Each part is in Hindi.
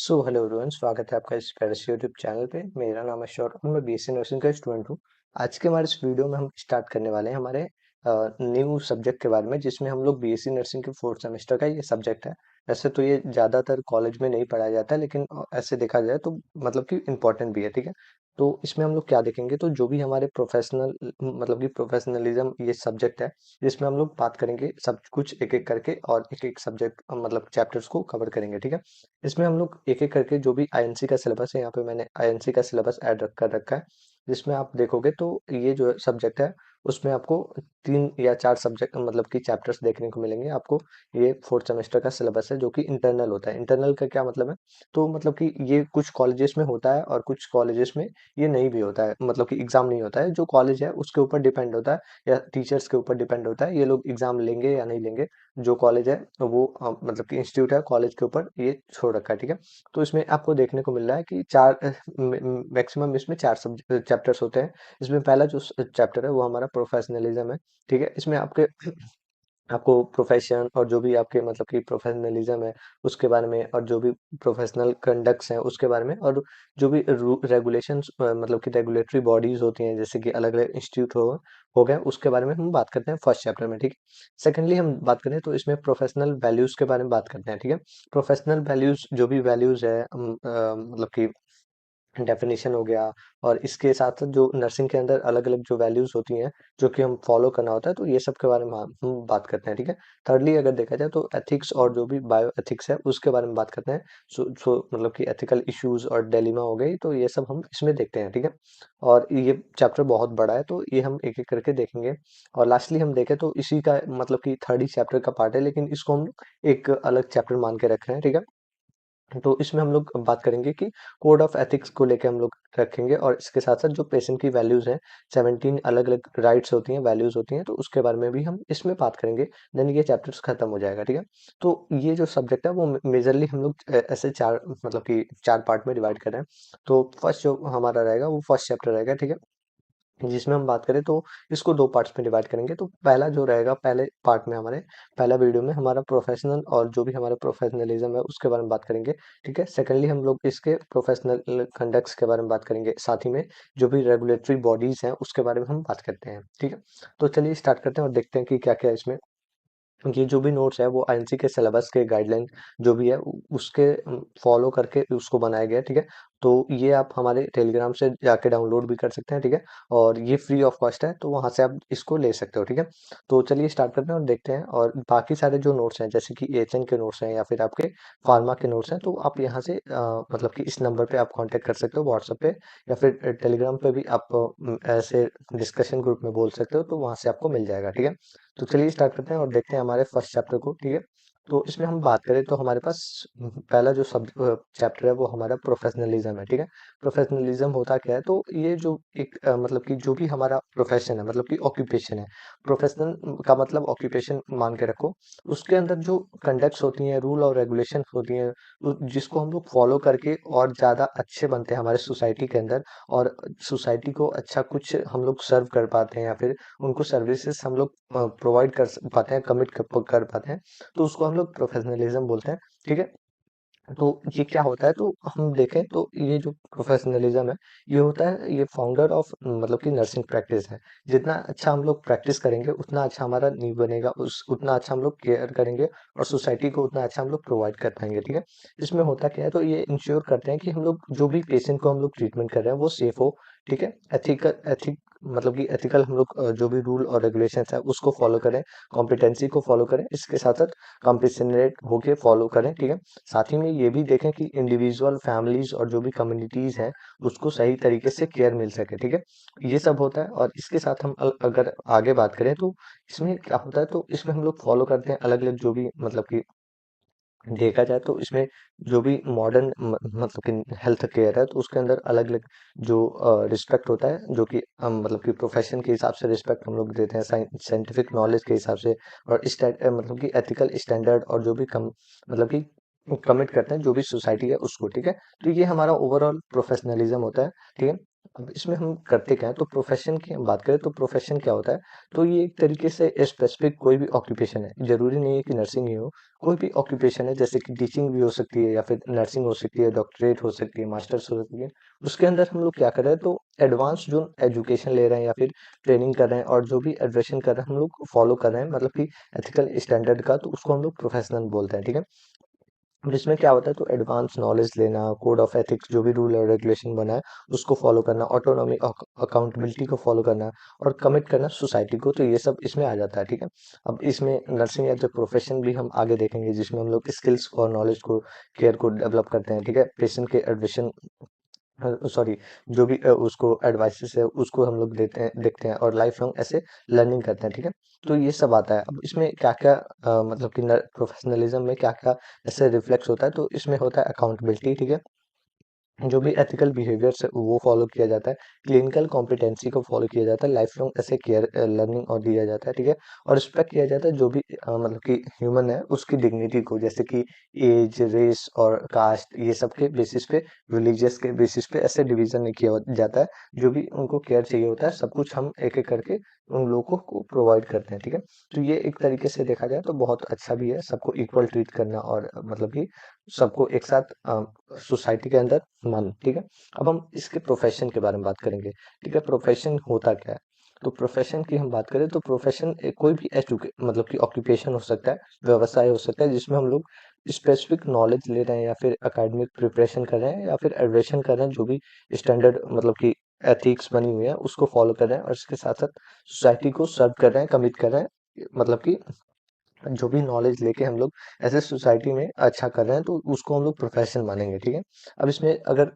हेलो एवरीवन, स्वागत है आपका इस पैरस यूट्यूब चैनल पे। मेरा नाम है सौरभ, मैं बीएससी नर्सिंग का स्टूडेंट हूँ। आज के हमारे इस वीडियो में हम स्टार्ट करने वाले हैं हमारे न्यू सब्जेक्ट के बारे में, जिसमें हम लोग बीएससी नर्सिंग के फोर्थ सेमेस्टर का ये सब्जेक्ट है। वैसे तो ये ज़्यादातर कॉलेज में नहीं पढ़ाया जाता है, लेकिन ऐसे देखा जाए तो मतलब कि इम्पोर्टेंट भी है। ठीक है, तो इसमें हम लोग क्या देखेंगे, तो जो भी हमारे प्रोफेशनल मतलब कि प्रोफेशनलिज्म ये सब्जेक्ट है, जिसमें हम लोग बात करेंगे सब कुछ एक एक करके, और एक एक सब्जेक्ट मतलब चैप्टर्स को कवर करेंगे। ठीक है, इसमें हम लोग एक-एक करके जो भी आईएनसी का सिलेबस है, यहाँ पे मैंने आईएनसी का सिलेबस ऐड कर रखा है, जिसमें आप देखोगे तो ये जो सब्जेक्ट है, उसमें आपको 3 या 4 सब्जेक्ट मतलब कि चैप्टर्स देखने को मिलेंगे आपको। ये फोर्थ सेमेस्टर का सिलेबस है, जो कि इंटरनल होता है। इंटरनल का क्या मतलब है, तो मतलब कि ये कुछ कॉलेजेस में होता है और कुछ कॉलेजेस में ये नहीं भी होता है, मतलब कि एग्जाम नहीं होता है। जो कॉलेज है उसके ऊपर डिपेंड होता है, या टीचर्स के ऊपर डिपेंड होता है, ये लोग एग्जाम लेंगे या नहीं लेंगे। जो कॉलेज है तो वो मतलब कि इंस्टीट्यूट है, कॉलेज के ऊपर ये छोड़ रखा है। ठीक है, तो इसमें आपको देखने को मिल रहा है कि चार मैक्सिमम इसमें 4 सब चैप्टर्स होते हैं। इसमें पहला जो चैप्टर है वो हमारा प्रोफेशनलिज्म है। ठीक है, इसमें आपके आपको प्रोफेशन और जो भी आपके मतलब कि प्रोफेशनलिज्म है उसके बारे में, और जो भी प्रोफेशनल कंडक्ट्स हैं उसके बारे में, और जो भी रेगुलेशंस मतलब कि रेगुलेटरी बॉडीज होती हैं, जैसे कि अलग अलग इंस्टीट्यूट हो गए, उसके बारे में हम बात करते हैं फर्स्ट चैप्टर में। ठीक है, सेकेंडली हम बात करें तो इसमें प्रोफेशनल वैल्यूज के बारे में बात करते हैं। ठीक है, प्रोफेशनल वैल्यूज जो भी वैल्यूज है मतलब कि डेफिनेशन हो गया, और इसके साथ साथ जो नर्सिंग के अंदर अलग अलग जो वैल्यूज होती हैं, जो कि हम फॉलो करना होता है, तो ये सब के बारे में हम बात करते हैं। ठीक है, थर्डली अगर देखा जाए तो एथिक्स और जो भी बायो एथिक्स है उसके बारे में बात करते हैं। सो मतलब कि एथिकल इश्यूज और डेलिमा हो गई, तो ये सब हम इसमें देखते हैं। ठीक है, और ये चैप्टर बहुत बड़ा है, तो ये हम एक एक करके देखेंगे। और लास्टली हम देखें तो इसी का मतलब कि थर्ड ही चैप्टर का पार्ट है, लेकिन इसको हम एक अलग चैप्टर मान के रख रहे हैं। ठीक है, तो इसमें हम लोग बात करेंगे कि कोड ऑफ एथिक्स को लेके हम लोग रखेंगे, और इसके साथ साथ जो पेशेंट की वैल्यूज हैं, 17 अलग अलग राइट्स होती हैं, वैल्यूज होती हैं, तो उसके बारे में भी हम इसमें बात करेंगे। देन ये चैप्टर्स खत्म हो जाएगा। ठीक है, तो ये जो सब्जेक्ट है वो मेजरली हम लोग ऐसे चार मतलब कि 4 पार्ट में डिवाइड कर रहे हैं। तो फर्स्ट जो हमारा रहेगा वो फर्स्ट चैप्टर रहेगा। ठीक है, जिसमें हम बात करें तो इसको 2 पार्ट्स में डिवाइड करेंगे। तो पहला जो रहेगा, पहले पार्ट में हमारे पहला वीडियो में हमारा प्रोफेशनल और जो भी हमारा प्रोफेशनलिज्म है उसके बारे में बात करेंगे। ठीक है, सेकेंडली हम लोग इसके प्रोफेशनल कंडक्ट्स के बारे में बात करेंगे, साथ ही में जो भी रेगुलेटरी बॉडीज हैं उसके बारे में हम बात करते हैं। ठीक है, तो चलिए स्टार्ट करते हैं और देखते हैं कि क्या क्या इसमें। ये जो भी नोट्स है वो आईएनसी के सिलेबस के गाइडलाइन जो भी है उसके फॉलो करके उसको बनाया गया है। ठीक है, तो ये आप हमारे टेलीग्राम से जाके डाउनलोड भी कर सकते हैं। ठीक है, और ये फ्री ऑफ कॉस्ट है, तो वहां से आप इसको ले सकते हो। ठीक है, तो चलिए स्टार्ट करते हैं और देखते हैं। और बाकी सारे जो नोट्स हैं, जैसे कि एचएन के नोट्स हैं या फिर आपके फार्मा के नोट्स हैं, तो आप यहाँ से मतलब कि इस नंबर पे आप कांटेक्ट कर सकते हो व्हाट्सएप पे, या फिर टेलीग्राम पे भी आप ऐसे डिस्कशन ग्रुप में बोल सकते हो, तो वहां से आपको मिल जाएगा। ठीक है, तो चलिए स्टार्ट करते हैं और देखते हैं हमारे फर्स्ट चैप्टर को। ठीक है, तो इसमें हम बात करें तो हमारे पास पहला जो सब चैप्टर है वो हमारा प्रोफेशनलिज्म है। ठीक है, प्रोफेशनलिज्म होता क्या है, तो ये जो एक मतलब कि जो भी हमारा प्रोफेशन है, मतलब कि ऑक्यूपेशन है, प्रोफेशनल का मतलब ऑक्यूपेशन मान के रखो। उसके अंदर जो कंडक्ट्स होती हैं, रूल और रेगुलेशन होती हैं, जिसको हम लोग फॉलो करके और ज्यादा अच्छे बनते हैं हमारे सोसाइटी के अंदर, और सोसाइटी को अच्छा कुछ हम लोग सर्व कर पाते हैं, या फिर उनको सर्विसेज हम लोग प्रोवाइड कर पाते हैं, कमिट कर पाते हैं, तो उसको हम लोग प्रोफेशनलिज्म बोलते हैं। ठीक है, तो ये क्या होता है, तो हम देखें तो ये जो प्रोफेशनलिज्म है, ये होता है, ये फाउंडर ऑफ मतलब कि नर्सिंग प्रैक्टिस है। जितना अच्छा हम लोग प्रैक्टिस करेंगे उतना अच्छा हमारा नींव बनेगा, उस उतना अच्छा हम लोग केयर करेंगे, और सोसाइटी को उतना अच्छा हम लोग प्रोवाइड कर पाएंगे। ठीक है, इसमें होता क्या है, तो ये इंश्योर करते हैं कि हम लोग जो भी पेशेंट को हम लोग ट्रीटमेंट कर रहे हैं वो सेफ हो। ठीक है, एथिक मतलब कि एथिकल हम लोग जो भी रूल और रेगुलेशंस है उसको फॉलो करें, कॉम्पिटेंसी को फॉलो करें, इसके साथ साथ कॉम्पिशनरेट होके फॉलो करें। ठीक है, साथ ही में ये भी देखें कि इंडिविजुअल फैमिलीज और जो भी कम्युनिटीज हैं उसको सही तरीके से केयर मिल सके। ठीक है, ये सब होता है। और इसके साथ हम अगर आगे बात करें तो इसमें क्या होता है, तो इसमें हम लोग फॉलो करते हैं अलग अलग जो भी मतलब कि देखा जाए तो इसमें जो भी मॉडर्न मतलब कि हेल्थ केयर है, तो उसके अंदर अलग अलग जो रिस्पेक्ट होता है, जो कि मतलब कि प्रोफेशन के हिसाब से रिस्पेक्ट हम लोग देते हैं, साइंटिफिक नॉलेज के हिसाब से, और मतलब कि एथिकल स्टैंडर्ड, और जो भी कम मतलब कि कमिट करते हैं जो भी सोसाइटी है उसको। ठीक है, तो ये हमारा ओवरऑल प्रोफेशनलिज्म होता है। ठीक है, अब इसमें हम करते क्या है, तो प्रोफेशन की हम बात करें तो प्रोफेशन क्या होता है, तो ये एक तरीके से स्पेसिफिक कोई भी ऑक्यूपेशन है, जरूरी नहीं है कि नर्सिंग ही हो। कोई भी ऑक्यूपेशन है, जैसे कि टीचिंग भी हो सकती है या फिर नर्सिंग हो सकती है, डॉक्टरेट हो सकती है, मास्टर्स हो सकती है। उसके अंदर हम लोग क्या कर रहे हैं, तो एडवांस जो एजुकेशन ले रहे हैं या फिर ट्रेनिंग कर रहे हैं और जो भी एडमिशन कर रहे हैं हम लोग फॉलो कर रहे हैं, मतलब कि एथिकल स्टैंडर्ड का, तो उसको हम लोग प्रोफेशनल बोलते हैं, ठीक है। और इसमें क्या होता है, तो एडवांस नॉलेज लेना, कोड ऑफ एथिक्स जो भी रूल और रेगुलेशन बना है उसको फॉलो करना, ऑटोनॉमी, अकाउंटेबिलिटी को फॉलो करना और कमिट करना सोसाइटी को, तो ये सब इसमें आ जाता है, ठीक है। अब इसमें नर्सिंग एज ए प्रोफेशन भी हम आगे देखेंगे, जिसमें हम लोग स्किल्स और नॉलेज को, केयर को डेवलप करते हैं, ठीक है। पेशेंट के एडमिशन, सॉरी, जो भी उसको एडवाइसेस है उसको हम लोग देते हैं, देखते हैं और लाइफ लॉन्ग ऐसे लर्निंग करते हैं, ठीक है। तो ये सब आता है। अब इसमें क्या क्या मतलब कि प्रोफेशनलिज्म में क्या क्या ऐसे रिफ्लेक्स होता है, तो इसमें होता है अकाउंटेबिलिटी, ठीक है। जो भी एथिकल बिहेवियर्स है वो फॉलो किया जाता है, क्लिनिकल कॉम्पिटेंसी को फॉलो किया जाता है, लाइफ लॉन्ग ऐसे केयर लर्निंग और दिया जाता है, ठीक है। और रिस्पेक्ट किया जाता है जो भी मतलब कि ह्यूमन है उसकी डिग्निटी को, जैसे कि एज, रेस और कास्ट, ये सब के बेसिस पे, रिलीजियस के बेसिस पे ऐसे डिवीजन नहीं किया जाता है। जो भी उनको केयर चाहिए होता है सब कुछ हम एक एक करके उन लोगों को प्रोवाइड करते हैं, ठीक है। तो ये एक तरीके से देखा जाए तो बहुत अच्छा भी है, सबको इक्वल ट्रीट करना और मतलब कि सबको एक साथ सोसाइटी के अंदर मन, ठीक है। अब हम इसके प्रोफेशन के बारे में बात करेंगे, ठीक है। प्रोफेशन होता क्या है, तो प्रोफेशन की हम बात करें तो प्रोफेशन कोई भी मतलब कि ऑक्यूपेशन हो सकता है, व्यवसाय हो सकता है, जिसमें हम लोग स्पेसिफिक नॉलेज ले रहे हैं या फिर एकेडमिक प्रिपरेशन कर रहे हैं या फिर एडमिशन कर रहे हैं, जो भी स्टैंडर्ड मतलब कि एथिक्स बनी हुई है उसको फॉलो कर रहे हैं और इसके साथ साथ सोसाइटी को सर्व कर रहे हैं, कमिट कर रहे हैं, मतलब कि जो भी नॉलेज लेके हम लोग ऐसे सोसाइटी में अच्छा कर रहे हैं, तो उसको हम लोग प्रोफेशन मानेंगे, ठीक है। अब इसमें अगर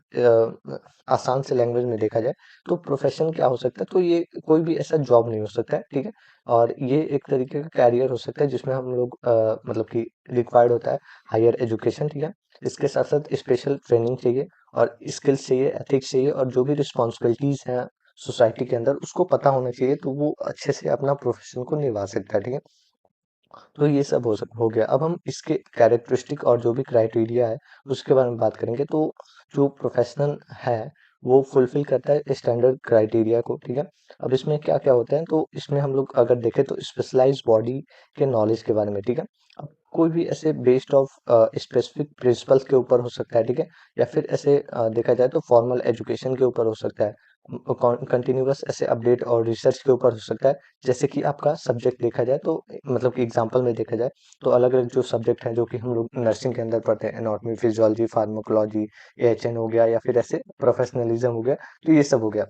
आसान से लैंग्वेज में देखा जाए तो प्रोफेशन क्या हो सकता है, तो ये कोई भी ऐसा जॉब नहीं हो सकता है, ठीक है। और ये एक तरीके का कैरियर हो सकता है जिसमें हम लोग मतलब कि रिक्वायर्ड होता है हायर एजुकेशन, ठीक है। इसके साथ साथ स्पेशल ट्रेनिंग चाहिए और स्किल्स चाहिए, एथिक्स चाहिए और जो भी रिस्पॉन्सिबिलिटीज हैं सोसाइटी के अंदर उसको पता होना चाहिए, तो वो अच्छे से अपना प्रोफेशन को निभा सकता है, ठीक है। तो ये सब हो गया। अब हम इसके कैरेक्टरिस्टिक और जो भी क्राइटेरिया है उसके बारे में बात करेंगे, तो जो प्रोफेशनल है वो फुलफिल करता है स्टैंडर्ड क्राइटेरिया को, ठीक है। अब इसमें क्या क्या होता है, तो इसमें हम लोग अगर देखें तो स्पेशलाइज बॉडी के नॉलेज के बारे में, ठीक है। अब कोई भी ऐसे बेस्ड ऑफ स्पेसिफिक प्रिंसिपल्स के ऊपर हो सकता है, ठीक है। या फिर ऐसे देखा जाए तो फॉर्मल एजुकेशन के ऊपर हो सकता है, कंटिन्यूअस ऐसे अपडेट और रिसर्च के ऊपर हो सकता है। जैसे कि आपका सब्जेक्ट देखा जाए तो मतलब कि एग्जांपल में देखा जाए तो अलग अलग जो सब्जेक्ट हैं जो कि हम लोग नर्सिंग के अंदर पढ़ते हैं, एनाटॉमी, फिजियोलॉजी, फार्माकोलॉजी, एएचएन हो गया या फिर ऐसे प्रोफेशनलिज्म हो गया, तो ये सब हो गया।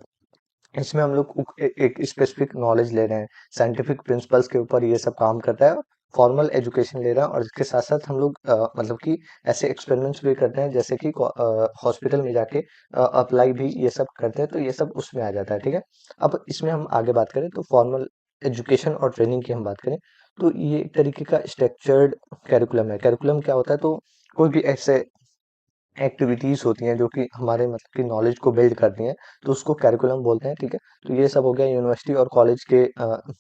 इसमें हम लोग एक स्पेसिफिक नॉलेज ले रहे हैं, साइंटिफिक प्रिंसिपल्स के ऊपर ये सब काम करता है, फॉर्मल एजुकेशन ले रहा है और इसके साथ साथ हम लोग मतलब कि ऐसे एक्सपेरिमेंट्स भी करते हैं, जैसे कि हॉस्पिटल में जाके अप्लाई भी ये सब करते हैं, तो ये सब उसमें आ जाता है, ठीक है। अब इसमें हम आगे बात करें तो फॉर्मल एजुकेशन और ट्रेनिंग की हम बात करें, तो ये एक तरीके का स्ट्रक्चर्ड कैरिकुलम है। कैरिकुलम क्या होता है, तो कोई भी ऐसे एक्टिविटीज होती हैं जो कि हमारे मतलब कि नॉलेज को बिल्ड करती हैं, तो उसको कैरिकुलम बोलते हैं, ठीक है। तो ये सब हो गया यूनिवर्सिटी और कॉलेज के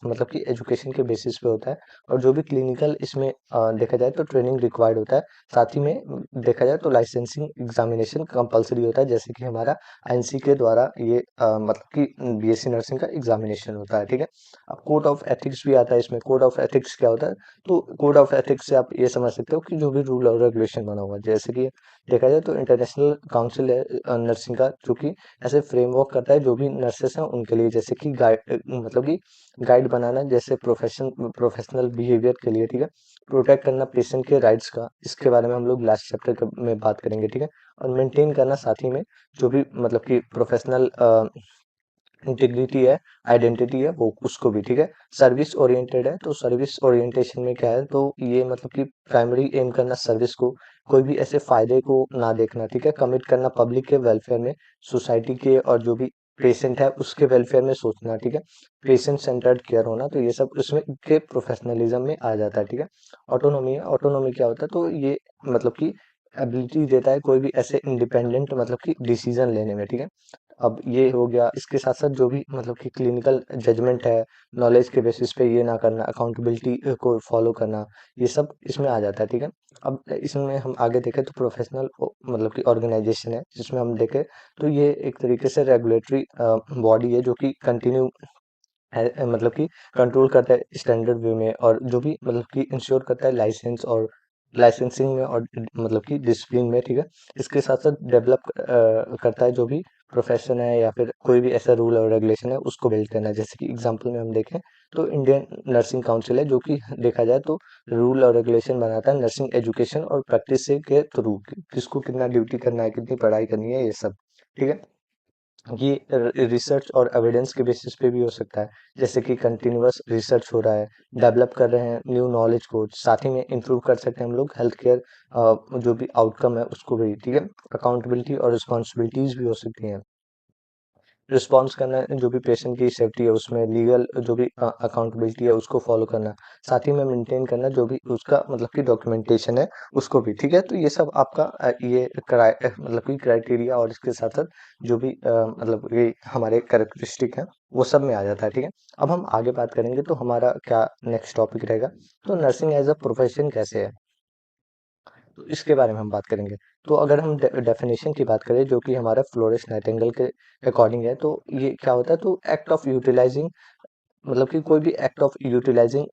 मतलब कि एजुकेशन के बेसिस पे होता है। और जो भी क्लिनिकल इसमें देखा जाए तो ट्रेनिंग रिक्वायर्ड होता है, साथ ही में देखा जाए तो लाइसेंसिंग एग्जामिनेशन कंपलसरी होता है, जैसे कि हमारा आईएनसी के द्वारा ये मतलब कि बीएससी नर्सिंग का एग्जामिनेशन होता है, ठीक है। अब कोड ऑफ एथिक्स भी आता है इसमें। कोड ऑफ एथिक्स क्या होता है, तो कोड ऑफ एथिक्स से आप ये समझ सकते हो कि जो भी रूल और रेगुलेशन बना हुआ है, जैसे कि देखा जाए तो इंटरनेशनल काउंसिल है नर्सिंग का, जो कि ऐसे फ्रेमवर्क करता है जो भी नर्सेस हैं उनके लिए, जैसे कि गाइड मतलब कि गाइड बनाना, जैसे प्रोफेशनल बिहेवियर के लिए, ठीक है। प्रोटेक्ट करना पेशेंट के राइट्स का, इसके बारे में हम लोग लास्ट चैप्टर में बात करेंगे, ठीक है। और मेंटेन करना साथ ही में जो भी मतलब कि प्रोफेशनल इंटीग्रिटी है, आइडेंटिटी है, वो उसको भी, ठीक है। सर्विस ओरिएंटेड है, तो सर्विस ओरिएंटेशन में क्या है, तो ये मतलब कि प्राइमरी एम करना सर्विस को, कोई भी ऐसे फायदे को ना देखना, ठीक है। कमिट करना पब्लिक के वेलफेयर में, सोसाइटी के और जो भी पेशेंट है उसके वेलफेयर में सोचना, ठीक है। पेशेंट सेंटर्ड केयर होना, तो ये सब उसमें के प्रोफेशनलिज्म में आ जाता है, ठीक है। ऑटोनॉमी है, ऑटोनॉमी क्या होता है, तो ये मतलब कि एबिलिटी देता है कोई भी ऐसे इंडिपेंडेंट मतलब कि डिसीजन लेने में, ठीक है। अब ये हो गया, इसके साथ साथ जो भी मतलब कि क्लिनिकल जजमेंट है, नॉलेज के बेसिस पे ये ना करना, अकाउंटेबिलिटी को फॉलो करना, ये सब इसमें आ जाता है, ठीक है। अब इसमें हम आगे देखें तो प्रोफेशनल मतलब कि ऑर्गेनाइजेशन है, जिसमें हम देखें तो ये एक तरीके से रेगुलेटरी बॉडी है जो कि कंटिन्यू है, मतलब कि कंट्रोल करता है स्टैंडर्ड वे में, और जो भी मतलब कि इंश्योर करता है लाइसेंस और लाइसेंसिंग में, और मतलब कि डिसिप्लिन में, ठीक है। इसके साथ साथ डेवलप करता है जो भी प्रोफेशन है या फिर कोई भी ऐसा रूल और रेगुलेशन है उसको बिल्ड करना है। जैसे कि एग्जांपल में हम देखें तो इंडियन नर्सिंग काउंसिल है, जो कि देखा जाए तो रूल और रेगुलेशन बनाता है नर्सिंग एजुकेशन और प्रैक्टिस से के थ्रू, किसको कितना ड्यूटी करना है, कितनी पढ़ाई करनी है, ये सब, ठीक है। ये रिसर्च और एविडेंस के बेसिस पे भी हो सकता है, जैसे कि कंटिन्यूअस रिसर्च हो रहा है, डेवलप कर रहे हैं न्यू नॉलेज को, साथ ही में इंप्रूव कर सकते हैं हम लोग हेल्थ केयर जो भी आउटकम है उसको भी, ठीक है। अकाउंटेबिलिटी और रिस्पॉन्सिबिलिटीज भी हो सकती हैं, रिस्पॉन्स करना है जो भी पेशेंट की सेफ्टी है उसमें, लीगल जो भी अकाउंटेबिलिटी है उसको फॉलो करना, साथ ही में मेंटेन करना जो भी उसका मतलब कि डॉक्यूमेंटेशन है उसको भी, ठीक है। तो ये सब आपका ये मतलब कि क्राइटेरिया और इसके साथ साथ जो भी मतलब ये हमारे कैरेक्टरिस्टिक है वो सब में आ जाता है, ठीक है। अब हम आगे बात करेंगे तो हमारा क्या नेक्स्ट टॉपिक रहेगा, तो नर्सिंग एज अ प्रोफेशन कैसे है, तो इसके बारे में हम बात करेंगे। तो अगर हम डेफिनेशन की बात करें जो कि हमारा फ्लोरेंस नाइटिंगेल के अकॉर्डिंग है, तो ये क्या होता है, तो एक्ट ऑफ यूटिलाइजिंग, मतलब कि कोई भी एक्ट ऑफ यूटिलाइजिंग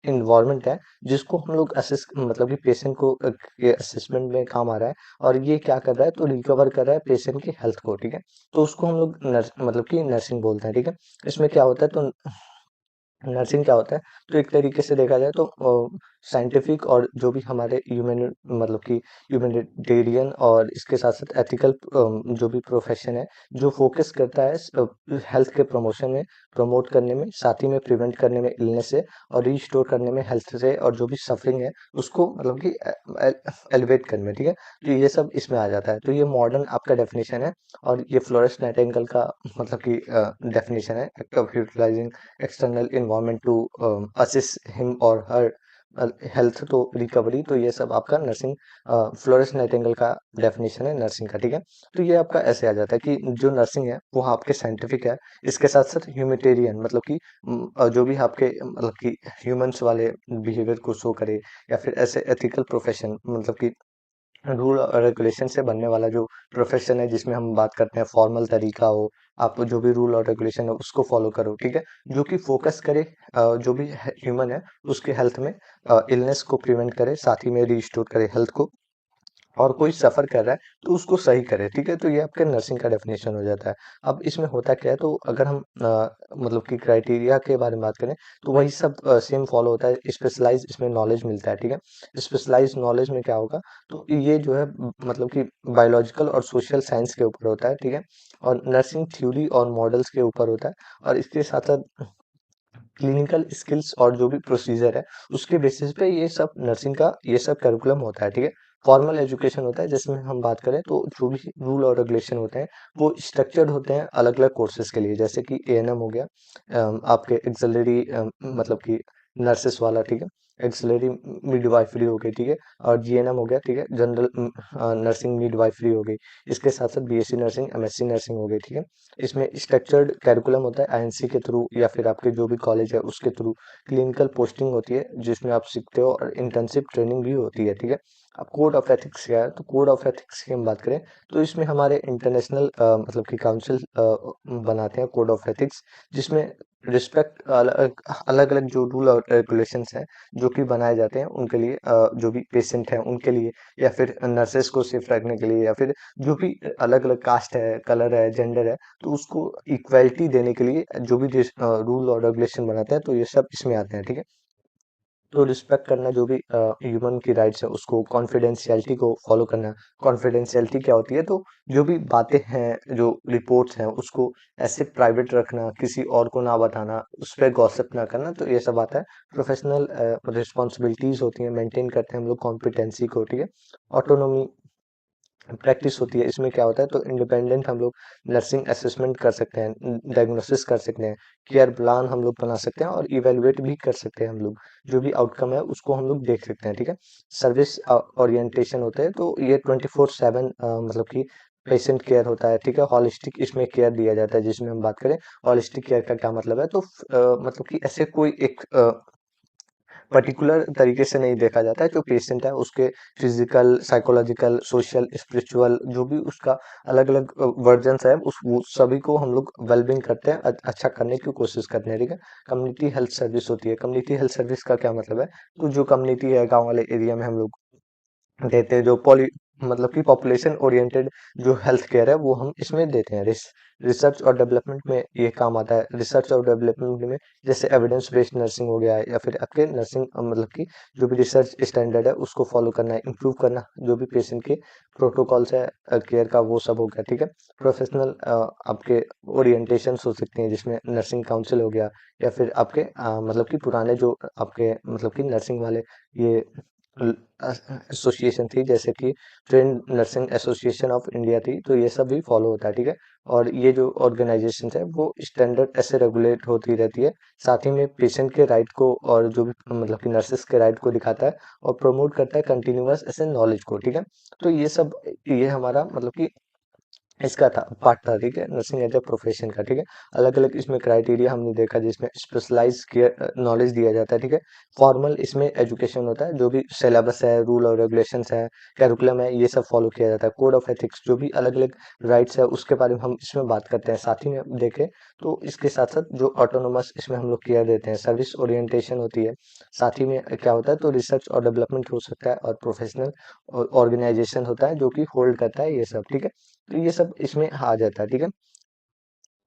इन्वायरमेंट है जिसको हम लोग असेस मतलब कि पेशेंट को के असेसमेंट में काम आ रहा है, और ये क्या कर रहा है, तो रिकवर कर रहा है पेशेंट की हेल्थ को, ठीक है। तो उसको हम लोग नर्स मतलब कि नर्सिंग बोलते हैं, ठीक है। इसमें क्या होता है, तो नर्सिंग क्या होता है, तो एक तरीके से देखा जाए तो साइंटिफिक और जो भी हमारे ह्यूमन मतलब कि ह्यूमैनिटेरियन और इसके साथ साथ एथिकल जो भी प्रोफेशन है, जो फोकस करता है हेल्थ के प्रमोशन में, प्रमोट करने में, साथ ही में प्रिवेंट करने में इलनेस से, और रिस्टोर करने में हेल्थ से, और जो भी सफरिंग है उसको मतलब कि एलिवेट करने में, ठीक है। तो ये सब इसमें आ जाता है, तो ये मॉडर्न आपका डेफिनेशन है, और ये फ्लोरेंस नाइटिंगेल का मतलब कि डेफिनेशन है, act of utilizing external environment to assist him or her health to recovery, तो ये सब आपका नर्सिंग फ्लोरेंस नाइटिंगेल का डेफिनेशन है नर्सिंग का, ठीक है। तो ये आपका ऐसे आ जाता है कि जो नर्सिंग है वो आपके साइंटिफिक है, इसके साथ साथ ह्यूमैनिटेरियन, मतलब कि जो भी आपके मतलब कि ह्यूमंस वाले बिहेवियर को शो करे, या फिर ऐसे एथिकल प्रोफेशन, मतलब कि रूल और रेगुलेशन से बनने वाला जो प्रोफेशन है, जिसमें हम बात करते हैं फॉर्मल तरीका हो, आप जो भी रूल और रेगुलेशन है उसको फॉलो करो, ठीक है। जो कि फोकस करे जो भी ह्यूमन है उसके हेल्थ में, इलनेस को प्रिवेंट करे, साथ ही में रिस्टोर करे हेल्थ को, और कोई सफर कर रहा है तो उसको सही करे, ठीक है। तो ये आपके नर्सिंग का डेफिनेशन हो जाता है। अब इसमें होता क्या है, तो अगर हम मतलब कि क्राइटेरिया के बारे में बात करें तो वही सब सेम फॉलो होता है, स्पेशलाइज इसमें नॉलेज मिलता है, ठीक है। स्पेशलाइज नॉलेज में क्या होगा, तो ये जो है मतलब कि बायोलॉजिकल और सोशल साइंस के ऊपर होता है, ठीक है, और नर्सिंग थ्योरी और मॉडल्स के ऊपर होता है, और इसके साथ साथ क्लिनिकल स्किल्स और जो भी प्रोसीजर है उसके बेसिस पे ये सब नर्सिंग का ये सब करिकुलम होता है, ठीक है। फॉर्मल एजुकेशन होता है, जिसमें हम बात करें तो जो भी रूल और रेगुलेशन होते हैं वो स्ट्रक्चर्ड होते हैं अलग अलग कोर्सेज के लिए, जैसे कि एएनएम हो गया, आपके एक्सलरी मतलब कि नर्सेस वाला, ठीक है, एक्सलरी मिडवाइफरी हो गई, ठीक है, और जीएनएम हो गया, ठीक है, जनरल नर्सिंग मिडवाइफरी हो गई। इसके साथ साथ बीएससी नर्सिंग, एमएससी नर्सिंग हो गई, ठीक है। इसमें स्ट्रक्चर्ड कैरिकुलम होता है आईएनसी के थ्रू, या फिर आपके जो भी कॉलेज है उसके थ्रू क्लिनिकल पोस्टिंग होती है जिसमें आप सीखते हो, और इंटर्नशिप ट्रेनिंग भी होती है, ठीक है। अब कोड ऑफ एथिक्स क्या है, तो कोड ऑफ एथिक्स की हम बात करें तो इसमें हमारे इंटरनेशनल मतलब कि काउंसिल बनाते हैं कोड ऑफ एथिक्स, जिसमें रिस्पेक्ट अलग अलग अलग जो रूल और रेगुलेशंस हैं जो कि बनाए जाते हैं उनके लिए, जो भी पेशेंट हैं उनके लिए, या फिर नर्सेस को सेफ रखने के लिए, या फिर जो भी अलग अलग कास्ट है, कलर है, जेंडर है, तो उसको इक्वलिटी देने के लिए जो भी रूल और रेगुलेशन बनाते हैं तो ये सब इसमें आते हैं, ठीक है। तो रिस्पेक्ट करना जो भी ह्यूमन की राइट्स है उसको, कॉन्फिडेंशियलिटी को फॉलो करना। कॉन्फिडेंशियलिटी क्या होती है, तो जो भी बातें हैं, जो रिपोर्ट्स हैं उसको ऐसे प्राइवेट रखना, किसी और को ना बताना, उस पर गॉसिप ना करना, तो ये सब आता है। प्रोफेशनल रिस्पॉन्सिबिलिटीज होती हैं, मेंटेन करते हैं हम लोग कॉम्पिटेंसी को, ठीक है। ऑटोनोमी प्रैक्टिस होती है, इसमें क्या होता है, तो इंडिपेंडेंट हम लोग नर्सिंग असेसमेंट कर सकते हैं, डायग्नोसिस कर सकते हैं, केयर प्लान हम लोग बना सकते हैं, और इवेलुएट भी कर सकते हैं हम लोग, जो भी आउटकम है उसको हम लोग देख सकते हैं, ठीक है। सर्विस ओरिएंटेशन होते हैं, तो ये 24/7 मतलब कि पेशेंट केयर होता है, ठीक है, हॉलिस्टिक इसमें केयर दिया जाता है। जिसमें हम बात करें हॉलिस्टिक केयर का क्या मतलब है, तो मतलब कि ऐसे कोई एक पर्टिकुलर तरीके से नहीं देखा जाता है। जो पेशेंट है उसके फिजिकल, साइकोलॉजिकल, सोशल, स्पिरिचुअल जो भी उसका अलग अलग वर्जन्स है, उस वो सभी को हम लोग वेलबिंग करते हैं, अच्छा करने की कोशिश करते हैं, ठीक है। कम्युनिटी हेल्थ सर्विस होती है। कम्युनिटी हेल्थ सर्विस का क्या मतलब है, तो जो कम्युनिटी है गांव वाले एरिया में हम लोग देते हैं, जो पॉली मतलब कि पॉपुलेशन ओरिएंटेड जो हेल्थ केयर है वो हम इसमें देते हैं। रिसर्च और डेवलपमेंट में ये काम आता है। रिसर्च और डेवलपमेंट में जैसे एविडेंस बेस्ड नर्सिंग हो गया है, या फिर आपके नर्सिंग मतलब कि जो भी रिसर्च स्टैंडर्ड है उसको फॉलो करना है, इम्प्रूव करना, जो भी पेशेंट के प्रोटोकॉल्स है केयर का, वो सब हो गया, ठीक है। प्रोफेशनल आपके ओरिएंटेशन हो सकती हैं, जिसमें नर्सिंग काउंसिल हो गया, या फिर आपके मतलब कि पुराने जो आपके मतलब कि नर्सिंग वाले ये एसोसिएशन थी, जैसे कि trend nursing association of India थी, तो ये सब भी फॉलो होता है, ठीक है। और ये जो ऑर्गेनाइजेशन है वो स्टैंडर्ड ऐसे रेगुलेट होती रहती है, साथ ही में पेशेंट के राइट को और जो भी मतलब कि नर्सेस के राइट को दिखाता है और प्रमोट करता है कंटिन्यूअस ऐसे नॉलेज को, ठीक है। तो ये सब ये हमारा मतलब कि इसका था पार्ट था, ठीक है, नर्सिंग एज ए प्रोफेशन का, ठीक है। अलग अलग इसमें क्राइटेरिया हमने देखा, जिसमें स्पेशलाइज केयर नॉलेज दिया जाता है, ठीक है। फॉर्मल इसमें एजुकेशन होता है, जो भी सिलेबस है, रूल और रेगुलेशंस है, कैरिकुलम है, ये सब फॉलो किया जाता है। कोड ऑफ एथिक्स, जो भी अलग अलग राइट्स है उसके बारे में हम इसमें बात करते हैं। साथ ही में देखें तो इसके साथ साथ जो ऑटोनोमस इसमें हम लोग केयर देते हैं, सर्विस ओरिएंटेशन होती है। साथ ही में क्या होता है, तो रिसर्च और डेवलपमेंट हो सकता है, और प्रोफेशनल ऑर्गेनाइजेशन होता है जो कि होल्ड करता है ये सब, ठीक है। तो ये सब इसमें आ जाता है, ठीक है।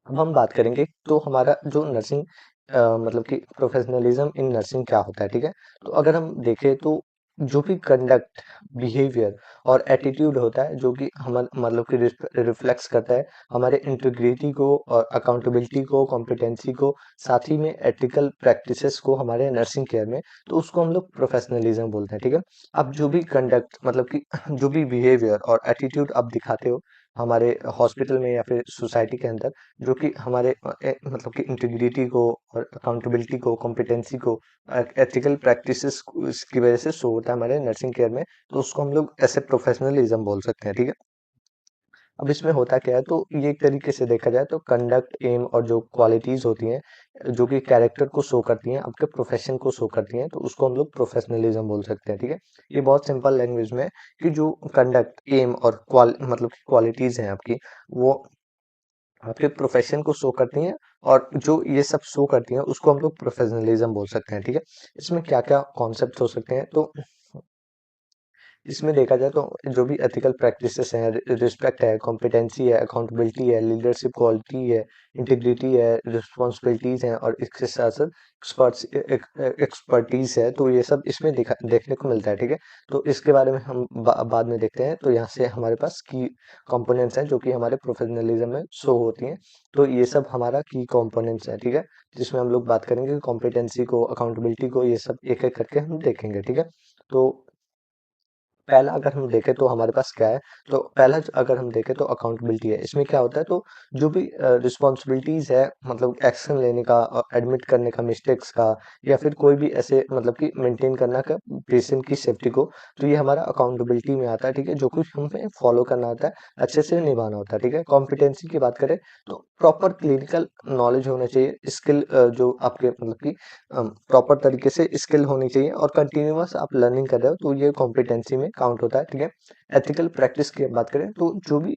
अब हम बात करेंगे तो हमारा जो नर्सिंग मतलब कि प्रोफेशनलिज्म इन नर्सिंग क्या होता है, ठीक है। तो अगर हम देखें तो जो भी कंडक्ट, बिहेवियर और एटीट्यूड होता है, जो कि हम मतलब कि रिफ्लेक्स करता है हमारे इंटीग्रिटी को और अकाउंटेबिलिटी को, कॉम्पिटेंसी को, साथ ही में एथिकल प्रैक्टिसेस को हमारे नर्सिंग केयर में, तो उसको हम लोग प्रोफेशनलिज्म बोलते हैं, ठीक है। अब जो भी कंडक्ट मतलब कि जो भी बिहेवियर और एटीट्यूड आप दिखाते हो हमारे हॉस्पिटल में या फिर सोसाइटी के अंदर, जो कि हमारे मतलब कि इंटीग्रिटी को और अकाउंटेबिलिटी को, कॉम्पिटेंसी को, एथिकल प्रैक्टिसेस की वजह से शो होता है हमारे नर्सिंग केयर में, तो उसको हम लोग ऐसे प्रोफेशनलिज्म बोल सकते हैं, ठीक है। अब इसमें होता क्या है, तो ये एक तरीके से देखा जाए तो कंडक्ट, एम और जो क्वालिटीज होती हैं जो कि कैरेक्टर को शो करती हैं, आपके प्रोफेशन को शो करती हैं, तो उसको हम लोग प्रोफेशनलिज्म बोल सकते हैं, ठीक है। ये बहुत सिंपल लैंग्वेज में है कि जो कंडक्ट, एम और मतलब की क्वालिटीज हैं आपकी, वो आपके प्रोफेशन को शो करती हैं, और जो ये सब शो करती हैं उसको हम लोग प्रोफेशनलिज्म बोल सकते हैं, ठीक है। इसमें क्या क्या कॉन्सेप्ट हो सकते हैं, तो इसमें देखा जाए तो जो भी एथिकल प्रैक्टिसेस हैं, रिस्पेक्ट है, कॉम्पिटेंसी है, अकाउंटेबिलिटी है, लीडरशिप क्वालिटी है, इंटीग्रिटी है, रिस्पॉन्सिबिलिटीज हैं, और इसके साथ साथ एक्सपर्टीज है, तो ये सब इसमें देखने को मिलता है, ठीक है। तो इसके बारे में हम बाद में देखते हैं। तो यहाँ से हमारे पास की कंपोनेंट्स हैं जो कि हमारे प्रोफेशनलिज्म में शो होती हैं। तो ये सब हमारा की कंपोनेंट्स है, ठीक है, जिसमें हम लोग बात करेंगे कॉम्पिटेंसी को, अकाउंटेबिलिटी को, ये सब एक एक करके हम देखेंगे, ठीक है। तो पहला अगर हम देखें तो हमारे पास क्या है, तो पहला अगर हम देखें तो अकाउंटेबिलिटी है। इसमें क्या होता है, तो जो भी रिस्पॉन्सिबिलिटीज है, मतलब एक्शन लेने का, एडमिट करने का मिस्टेक्स का, या फिर कोई भी ऐसे मतलब कि मेंटेन करना का पेशेंट की सेफ्टी को, तो ये हमारा अकाउंटेबिलिटी में आता है, ठीक है। जो कुछ हमें फॉलो करना होता है, अच्छे से निभाना होता है, ठीक है। कॉम्पिटेंसी की बात करें तो प्रॉपर क्लिनिकल नॉलेज होना चाहिए, स्किल जो आपके मतलब कि प्रॉपर तरीके से स्किल होनी चाहिए, और कंटिन्यूअस आप लर्निंग कर रहे हो, तो ये कॉम्पिटेंसी में काउंट होता है, ठीक है। एथिकल प्रैक्टिस की बात करें तो जो भी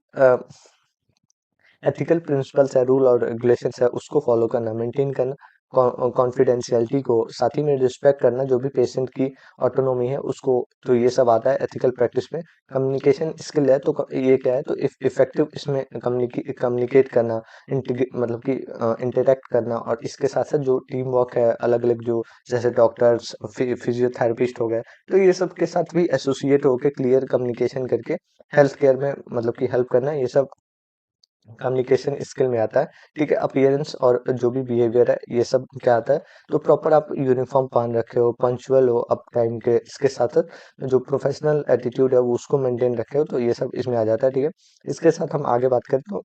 एथिकल प्रिंसिपल्स है, रूल और रेगुलेशंस है, उसको फॉलो करना, मेंटेन करना, कॉन्फिडेंशियलिटी को, साथ ही में रिस्पेक्ट करना, जो भी पेशेंट की ऑटोनॉमी है उसको, तो ये सब आता है एथिकल प्रैक्टिस में। कम्युनिकेशन स्किल है, तो ये क्या है, तो इफेक्टिव इसमें कम्युनिकेट करना, मतलब कि इंटरेक्ट करना, और इसके साथ साथ जो टीम वर्क है, अलग अलग जो जैसे डॉक्टर्स, फिजियोथेरेपिस्ट हो गए, तो ये सब के साथ भी एसोसिएट होकर क्लियर कम्युनिकेशन करके हेल्थ केयर में मतलब कि हेल्प करना, ये सब कम्युनिकेशन स्किल में आता है, ठीक है। अपीयरेंस और जो भी बिहेवियर है, ये सब क्या आता है, तो प्रॉपर आप यूनिफॉर्म पहन रखे हो, पंचुअल हो अप टाइम के, इसके साथ साथ जो प्रोफेशनल एटीट्यूड है वो उसको मेंटेन रखे हो, तो ये सब इसमें आ जाता है, ठीक है। इसके साथ हम आगे बात करें तो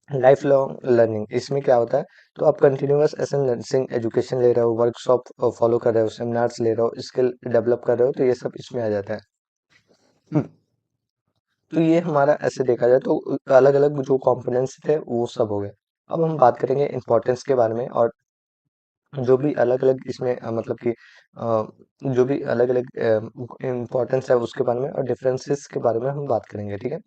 लाइफ लॉन्ग लर्निंग, इसमें क्या होता है, तो आप कंटिन्यूअस ऐसे नर्सिंग एजुकेशन ले रहे हो, वर्कशॉप फॉलो कर रहे हो, सेमिनार्स ले रहे हो, स्किल डेवलप कर रहे हो, तो ये सब इसमें आ जाता है। तो ये हमारा ऐसे देखा जाए तो अलग अलग जो कंपोनेंट्स थे वो सब हो गए। अब हम बात करेंगे इंपॉर्टेंस के बारे में, और जो भी अलग अलग इसमें मतलब कि जो भी अलग अलग इम्पोर्टेंस है उसके बारे में, और डिफरेंसेस के बारे में हम बात करेंगे, ठीक है।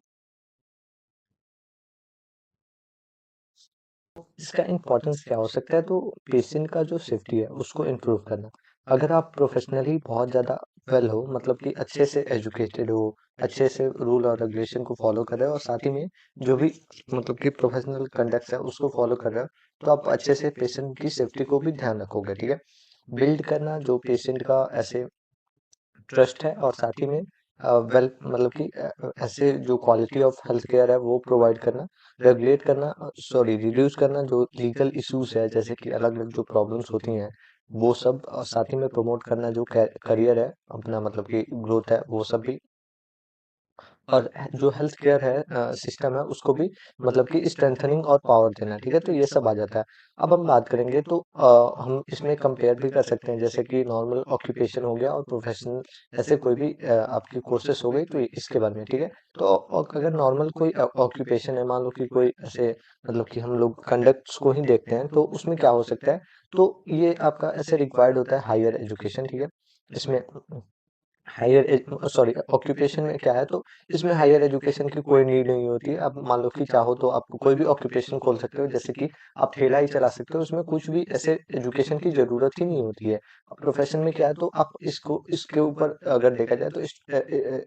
इसका इम्पोर्टेंस क्या हो सकता है, तो पेशेंट का जो सेफ्टी है उसको इम्प्रूव करना। अगर आप प्रोफेशनली बहुत ज़्यादा वेल हो, मतलब कि अच्छे से एजुकेटेड हो, अच्छे से रूल और रेगुलेशन को फॉलो कर रहे हो, और साथ ही में जो भी मतलब कि प्रोफेशनल कंडक्ट है उसको फॉलो कर रहे हो, तो आप अच्छे से पेशेंट की सेफ्टी को भी ध्यान रखोगे, ठीक है। बिल्ड करना जो पेशेंट का ऐसे ट्रस्ट है, और साथ ही में वेल मतलब कि ऐसे जो क्वालिटी ऑफ हेल्थ केयर है वो प्रोवाइड करना, रेगुलेट करना, सॉरी रिड्यूस करना जो लीगल इश्यूज है, जैसे कि अलग अलग जो प्रॉब्लम्स होती हैं वो सब, और साथ ही में प्रमोट करना जो करियर है अपना, मतलब कि ग्रोथ है वो सब भी, और जो हेल्थ केयर है सिस्टम है उसको भी मतलब कि स्ट्रेंथनिंग और पावर देना, ठीक है। तो ये सब आ जाता है। अब हम बात करेंगे तो हम इसमें कंपेयर भी कर सकते हैं, जैसे कि नॉर्मल ऑक्यूपेशन हो गया और प्रोफेशनल, ऐसे कोई भी आपकी कोर्सेस हो गई, तो इसके बारे में, ठीक है। तो अगर नॉर्मल कोई ऑक्यूपेशन है, मान लो कि कोई ऐसे मतलब कि हम लोग कंडक्ट्स को ही देखते हैं, तो उसमें क्या हो सकता है, तो ये आपका ऐसे रिक्वायर्ड होता है हायर एजुकेशन, ठीक है। इसमें हायर सॉरी ऑक्यूपेशन में क्या है, तो इसमें हायर एजुकेशन की कोई नीड नहीं होती है। आप मान लो कि चाहो तो आप कोई भी ऑक्यूपेशन खोल सकते हो, जैसे कि आप ठेला ही चला सकते हो, उसमें कुछ भी ऐसे एजुकेशन की जरूरत ही नहीं होती है। प्रोफेशन में क्या है, तो आप इसको इसके ऊपर अगर देखा जाए तो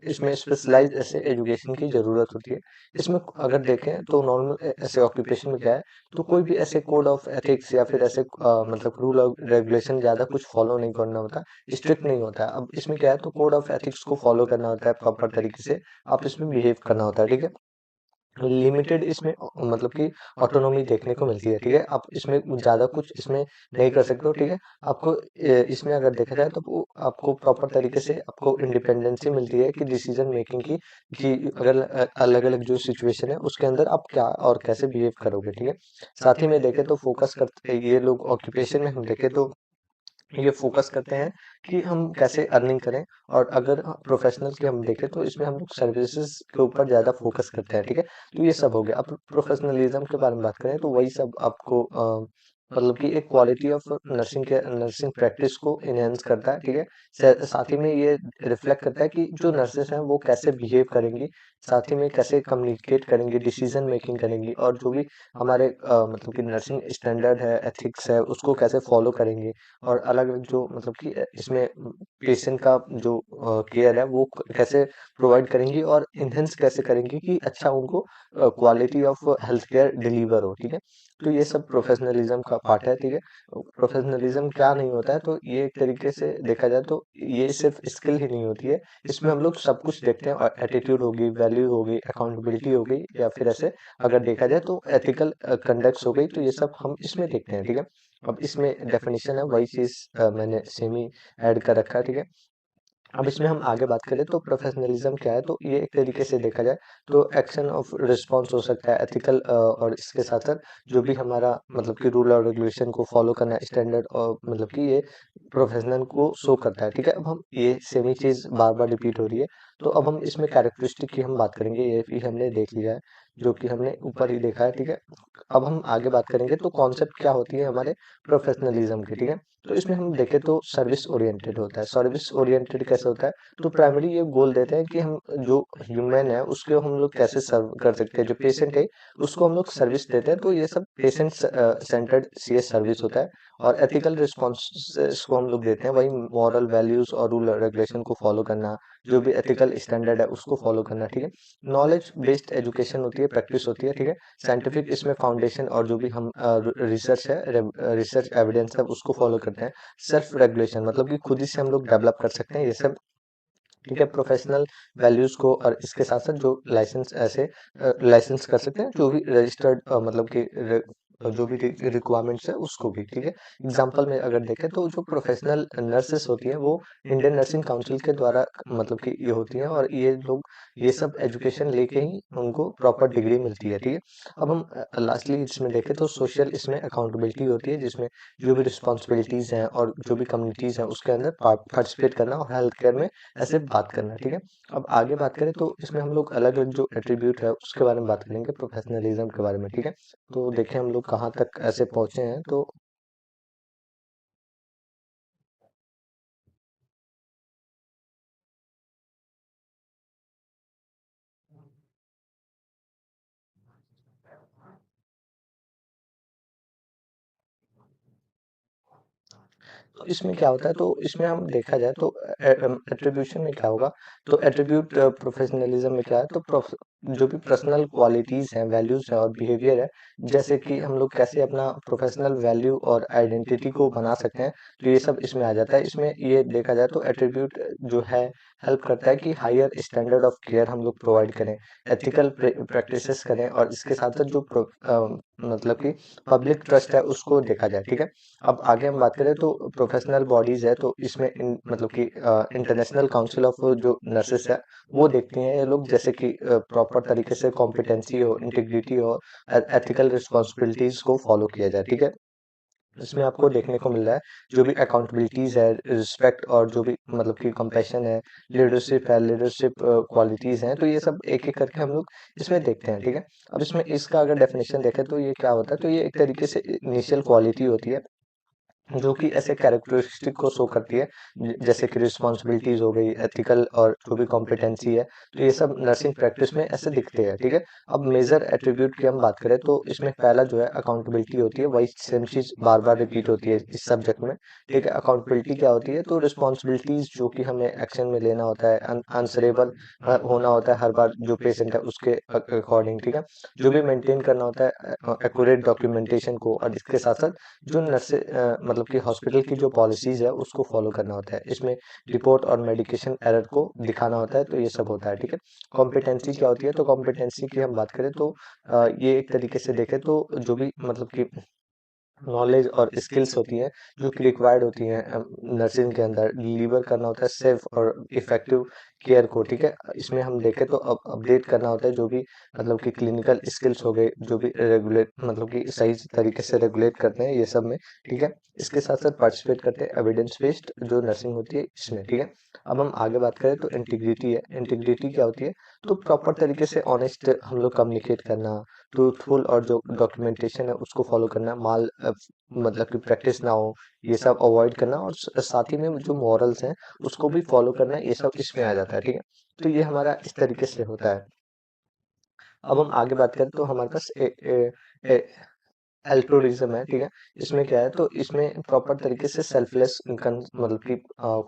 इसमें स्पेशलाइज ऐसे एजुकेशन की जरूरत होती है। इसमें अगर देखें तो नॉर्मल ऐसे ऑक्यूपेशन में क्या है, तो कोई भी ऐसे कोड ऑफ एथिक्स या फिर ऐसे मतलब रूल और रेगुलेशन ज्यादा कुछ फॉलो नहीं करना होता, स्ट्रिक्ट नहीं होता है। अब इसमें क्या है, तो कोड ऑफ एथिक्स को फॉलो करना होता है प्रॉपर तरीके से, आप इसमें बिहेव करना होता है, ठीक है। लिमिटेड इसमें मतलब कि ऑटोनॉमी देखने को मिलती है, ठीक है। आप इसमें ज्यादा कुछ इसमें नहीं कर सकते हो, ठीक है। आपको इसमें अगर देखा जाए तो आपको प्रॉपर तरीके से आपको इंडिपेंडेंसी मिलती है कि डिसीजन मेकिंग की, कि अगर अलग अलग जो सिचुएशन है उसके अंदर आप क्या और कैसे बिहेव करोगे, ठीक है। साथ ही में देखें तो फोकस करते ये लोग ऑक्यूपेशन में हम देखें तो ये फोकस करते हैं कि हम कैसे अर्निंग करें, और अगर प्रोफेशनल की हम देखें तो इसमें हम लोग सर्विसेज के ऊपर ज्यादा फोकस करते हैं, ठीक है। तो ये सब हो गया। अब प्रोफेशनलिज्म के बारे में बात करें तो वही सब आपको मतलब कि एक क्वालिटी ऑफ नर्सिंग प्रैक्टिस को इनहेंस करता है, ठीक है। साथ ही में ये रिफ्लेक्ट करता है कि जो नर्सेस हैं वो कैसे बिहेव करेंगी, साथ ही में कैसे कम्युनिकेट करेंगी, डिसीजन मेकिंग करेंगी, और जो भी हमारे मतलब कि नर्सिंग स्टैंडर्ड है, एथिक्स है, उसको कैसे फॉलो करेंगे, और अलग अलग जो मतलब कि इसमें पेशेंट का जो केयर है वो कैसे प्रोवाइड करेंगी, और इनहेंस कैसे करेंगी कि अच्छा उनको quality of health care deliver हो, ठीक है। तो ये सब प्रोफेशनलिज्म का पार्ट है, ठीक है। प्रोफेशनलिज्म क्या नहीं होता है, तो ये एक तरीके से देखा जाए तो ये सिर्फ स्किल ही नहीं होती है, इसमें हम लोग सब कुछ देखते हैं, और एटीट्यूड होगी, वैल्यू होगी, अकाउंटेबिलिटी हो गई, या फिर ऐसे अगर देखा जाए तो एथिकल कंडक्ट्स हो गई, तो ये सब हम इसमें देखते हैं, ठीक है। अब इसमें डेफिनेशन है वही चीज मैंने सेम ही ऐड कर रखा है, ठीक है। अब इसमें हम आगे बात करें तो प्रोफेशनलिज्म क्या है, तो ये एक तरीके से देखा जाए तो एक्शन ऑफ रिस्पॉन्स हो सकता है, एथिकल, और इसके साथ साथ जो भी हमारा मतलब कि रूल और रेगुलेशन को फॉलो करना स्टैंडर्ड, और मतलब कि ये प्रोफेशनल को शो करता है, ठीक है। अब हम ये सेम ही चीज बार बार रिपीट हो रही है, तो अब हम इसमें कैरेक्टरिस्टिक की हम बात करेंगे, ये भी हमने देख लिया है, जो कि हमने ऊपर ही देखा है, ठीक है। अब हम आगे बात करेंगे तो कॉन्सेप्ट क्या होती है हमारे प्रोफेशनलिज्म की, ठीक है। तो इसमें हम देखें तो सर्विस ओरिएंटेड होता है। सर्विस ओरिएंटेड कैसे होता है, तो प्राइमरी ये गोल देते हैं कि हम जो ह्यूमन है उसको हम लोग कैसे सर्व कर सकते हैं, जो पेशेंट है उसको हम लोग सर्विस देते हैं, तो ये सब पेशेंट सेंटर्ड सीएस सर्विस होता है। और एथिकल रिस्पॉन्स को हम लोग देते हैं, वही मॉरल वैल्यूज और रूल रेगुलेशन को फॉलो करना, जो भी एथिकल स्टैंडर्ड है उसको फॉलो करना, ठीक है। नॉलेज बेस्ड एजुकेशन होती है, प्रैक्टिस होती है, ठीक है। साइंटिफिक इसमें फाउंडेशन, और जो भी हम रिसर्च है, रिसर्च एविडेंस है उसको फॉलो करते हैं। सेल्फ रेगुलेशन मतलब कि खुद ही से हम लोग डेवलप कर सकते हैं ये सब, ठीक है। प्रोफेशनल वैल्यूज को, और इसके साथ साथ जो लाइसेंस ऐसे लाइसेंस कर सकते हैं, जो भी रजिस्टर्ड मतलब कि जो भी रिक्वायरमेंट्स है उसको भी, ठीक है। एग्जांपल में अगर देखें तो जो प्रोफेशनल नर्सेस होती हैं वो इंडियन नर्सिंग काउंसिल के द्वारा मतलब कि ये होती हैं, और ये लोग ये सब एजुकेशन लेके ही उनको प्रॉपर डिग्री मिलती है, ठीक है। अब हम लास्टली इसमें देखें तो सोशल इसमें अकाउंटेबिलिटी होती है, जिसमें जो भी रिस्पॉन्सिबिलिटीज हैं और जो भी कम्युनिटीज हैं उसके अंदर पार्टिसिपेट करना और हेल्थ केयर में ऐसे बात करना, ठीक है। अब आगे बात करें तो इसमें हम लोग अलग अलग जो एट्रीब्यूट है उसके बारे में बात करेंगे, प्रोफेशनलिज्म के बारे में, ठीक है। तो देखें हम लोग कहाँ तक ऐसे पहुंचे हैं। तो तो इसमें क्या होता है, तो इसमें हम देखा जाए तो एट्रीब्यूशन में क्या होगा, तो एट्रीब्यूट प्रोफेशनलिज्म में क्या है, तो जो भी पर्सनल क्वालिटीज हैं, वैल्यूज हैं और बिहेवियर है, जैसे कि हम लोग कैसे अपना प्रोफेशनल वैल्यू और आइडेंटिटी को बना सकते हैं, तो ये सब इसमें आ जाता है। इसमें ये देखा जाए तो एट्रीब्यूट जो है हेल्प करता है कि हायर स्टैंडर्ड ऑफ केयर हम लोग प्रोवाइड करें, एथिकल प्रैक्टिसेस करें, और इसके साथ साथ जो मतलब कि पब्लिक ट्रस्ट है उसको देखा जाए, ठीक है। अब आगे हम बात करें तो प्रोफेशनल बॉडीज है, तो इसमें मतलब कि इंटरनेशनल काउंसिल ऑफ जो नर्सेस है वो देखती हैं ये लोग, जैसे कि प्रॉपर तरीके से कॉम्पिटेंसी हो, इंटीग्रिटी हो, एथिकल रिस्पॉन्सिबिलिटीज को फॉलो किया जाए, ठीक है। इसमें आपको देखने को मिल रहा है जो भी अकाउंटेबिलिटीज है, रिस्पेक्ट और जो भी मतलब कि कंपैशन है, लीडरशिप है, लीडरशिप क्वालिटीज हैं, तो ये सब एक एक करके हम लोग इसमें देखते हैं, ठीक है। अब इसमें इसका अगर डेफिनेशन देखें तो ये क्या होता है, तो ये एक तरीके से इनिशियल क्वालिटी होती है जो कि ऐसे कैरेक्टरिस्टिक को शो करती है, जैसे कि रिस्पॉन्सिबिलिटीज हो गई, एथिकल और जो भी कॉम्पिटेंसी है, तो ये सब नर्सिंग प्रैक्टिस में ऐसे दिखते हैं, ठीक है। अब मेजर एट्रीब्यूट की हम बात करें तो इसमें पहला जो है अकाउंटेबिलिटी होती है, वही सेम चीज बार बार रिपीट होती है इस सब्जेक्ट में, ठीक है। अकाउंटेबिलिटी क्या होती है, तो रिस्पॉन्सिबिलिटीज जो कि हमें एक्शन में लेना होता है, आंसरेबल होना होता है हर बार जो पेशेंट है उसके अकॉर्डिंग, ठीक है। जो भी मेंटेन करना होता है एक्यूरेट डॉक्यूमेंटेशन को, और इसके साथ साथ जो नर्स मतलब कि हॉस्पिटल की जो पॉलिसीज है उसको फॉलो करना होता है, इसमें रिपोर्ट और मेडिकेशन एरर को दिखाना होता है, तो ये सब होता है, ठीक है। कॉम्पिटेंसी क्या होती है, तो कॉम्पिटेंसी की हम बात करें तो ये एक तरीके से देखें तो जो भी मतलब कि नॉलेज और स्किल्स होती हैं जो कि रिक्वायर्ड होती हैं नर्सिंग के अंदर डिलीवर करना होता है सेफ और इफेक्टिव केयर को, ठीक है। इसमें हम देखें तो अब अपडेट करना होता है जो भी मतलब कि क्लिनिकल स्किल्स हो गए, जो भी रेगुलेट मतलब कि सही तरीके से रेगुलेट करते हैं ये सब में, ठीक है। इसके साथ साथ पार्टिसिपेट करते हैं एविडेंस बेस्ड जो नर्सिंग होती है इसमें, ठीक है। अब हम आगे बात करें तो इंटीग्रिटी है। इंटीग्रिटी क्या होती है, तो प्रॉपर तरीके से ऑनेस्ट हम लोग कम्युनिकेट करना, ट्रूथफुल और जो डॉक्यूमेंटेशन है उसको फॉलो करना, मतलब कि प्रैक्टिस ना हो, ये सब अवॉइड करना, और साथ ही में जो मॉरल्स हैं उसको भी फॉलो करना, ये सब इसमें आ जाता है, ठीक है। तो ये हमारा इस तरीके से होता है। अब हम आगे बात करें तो हमारे पास एल्ट्रुइज्म है, ठीक है। इसमें क्या है, तो इसमें प्रॉपर तरीके से सेल्फलेस मतलब कि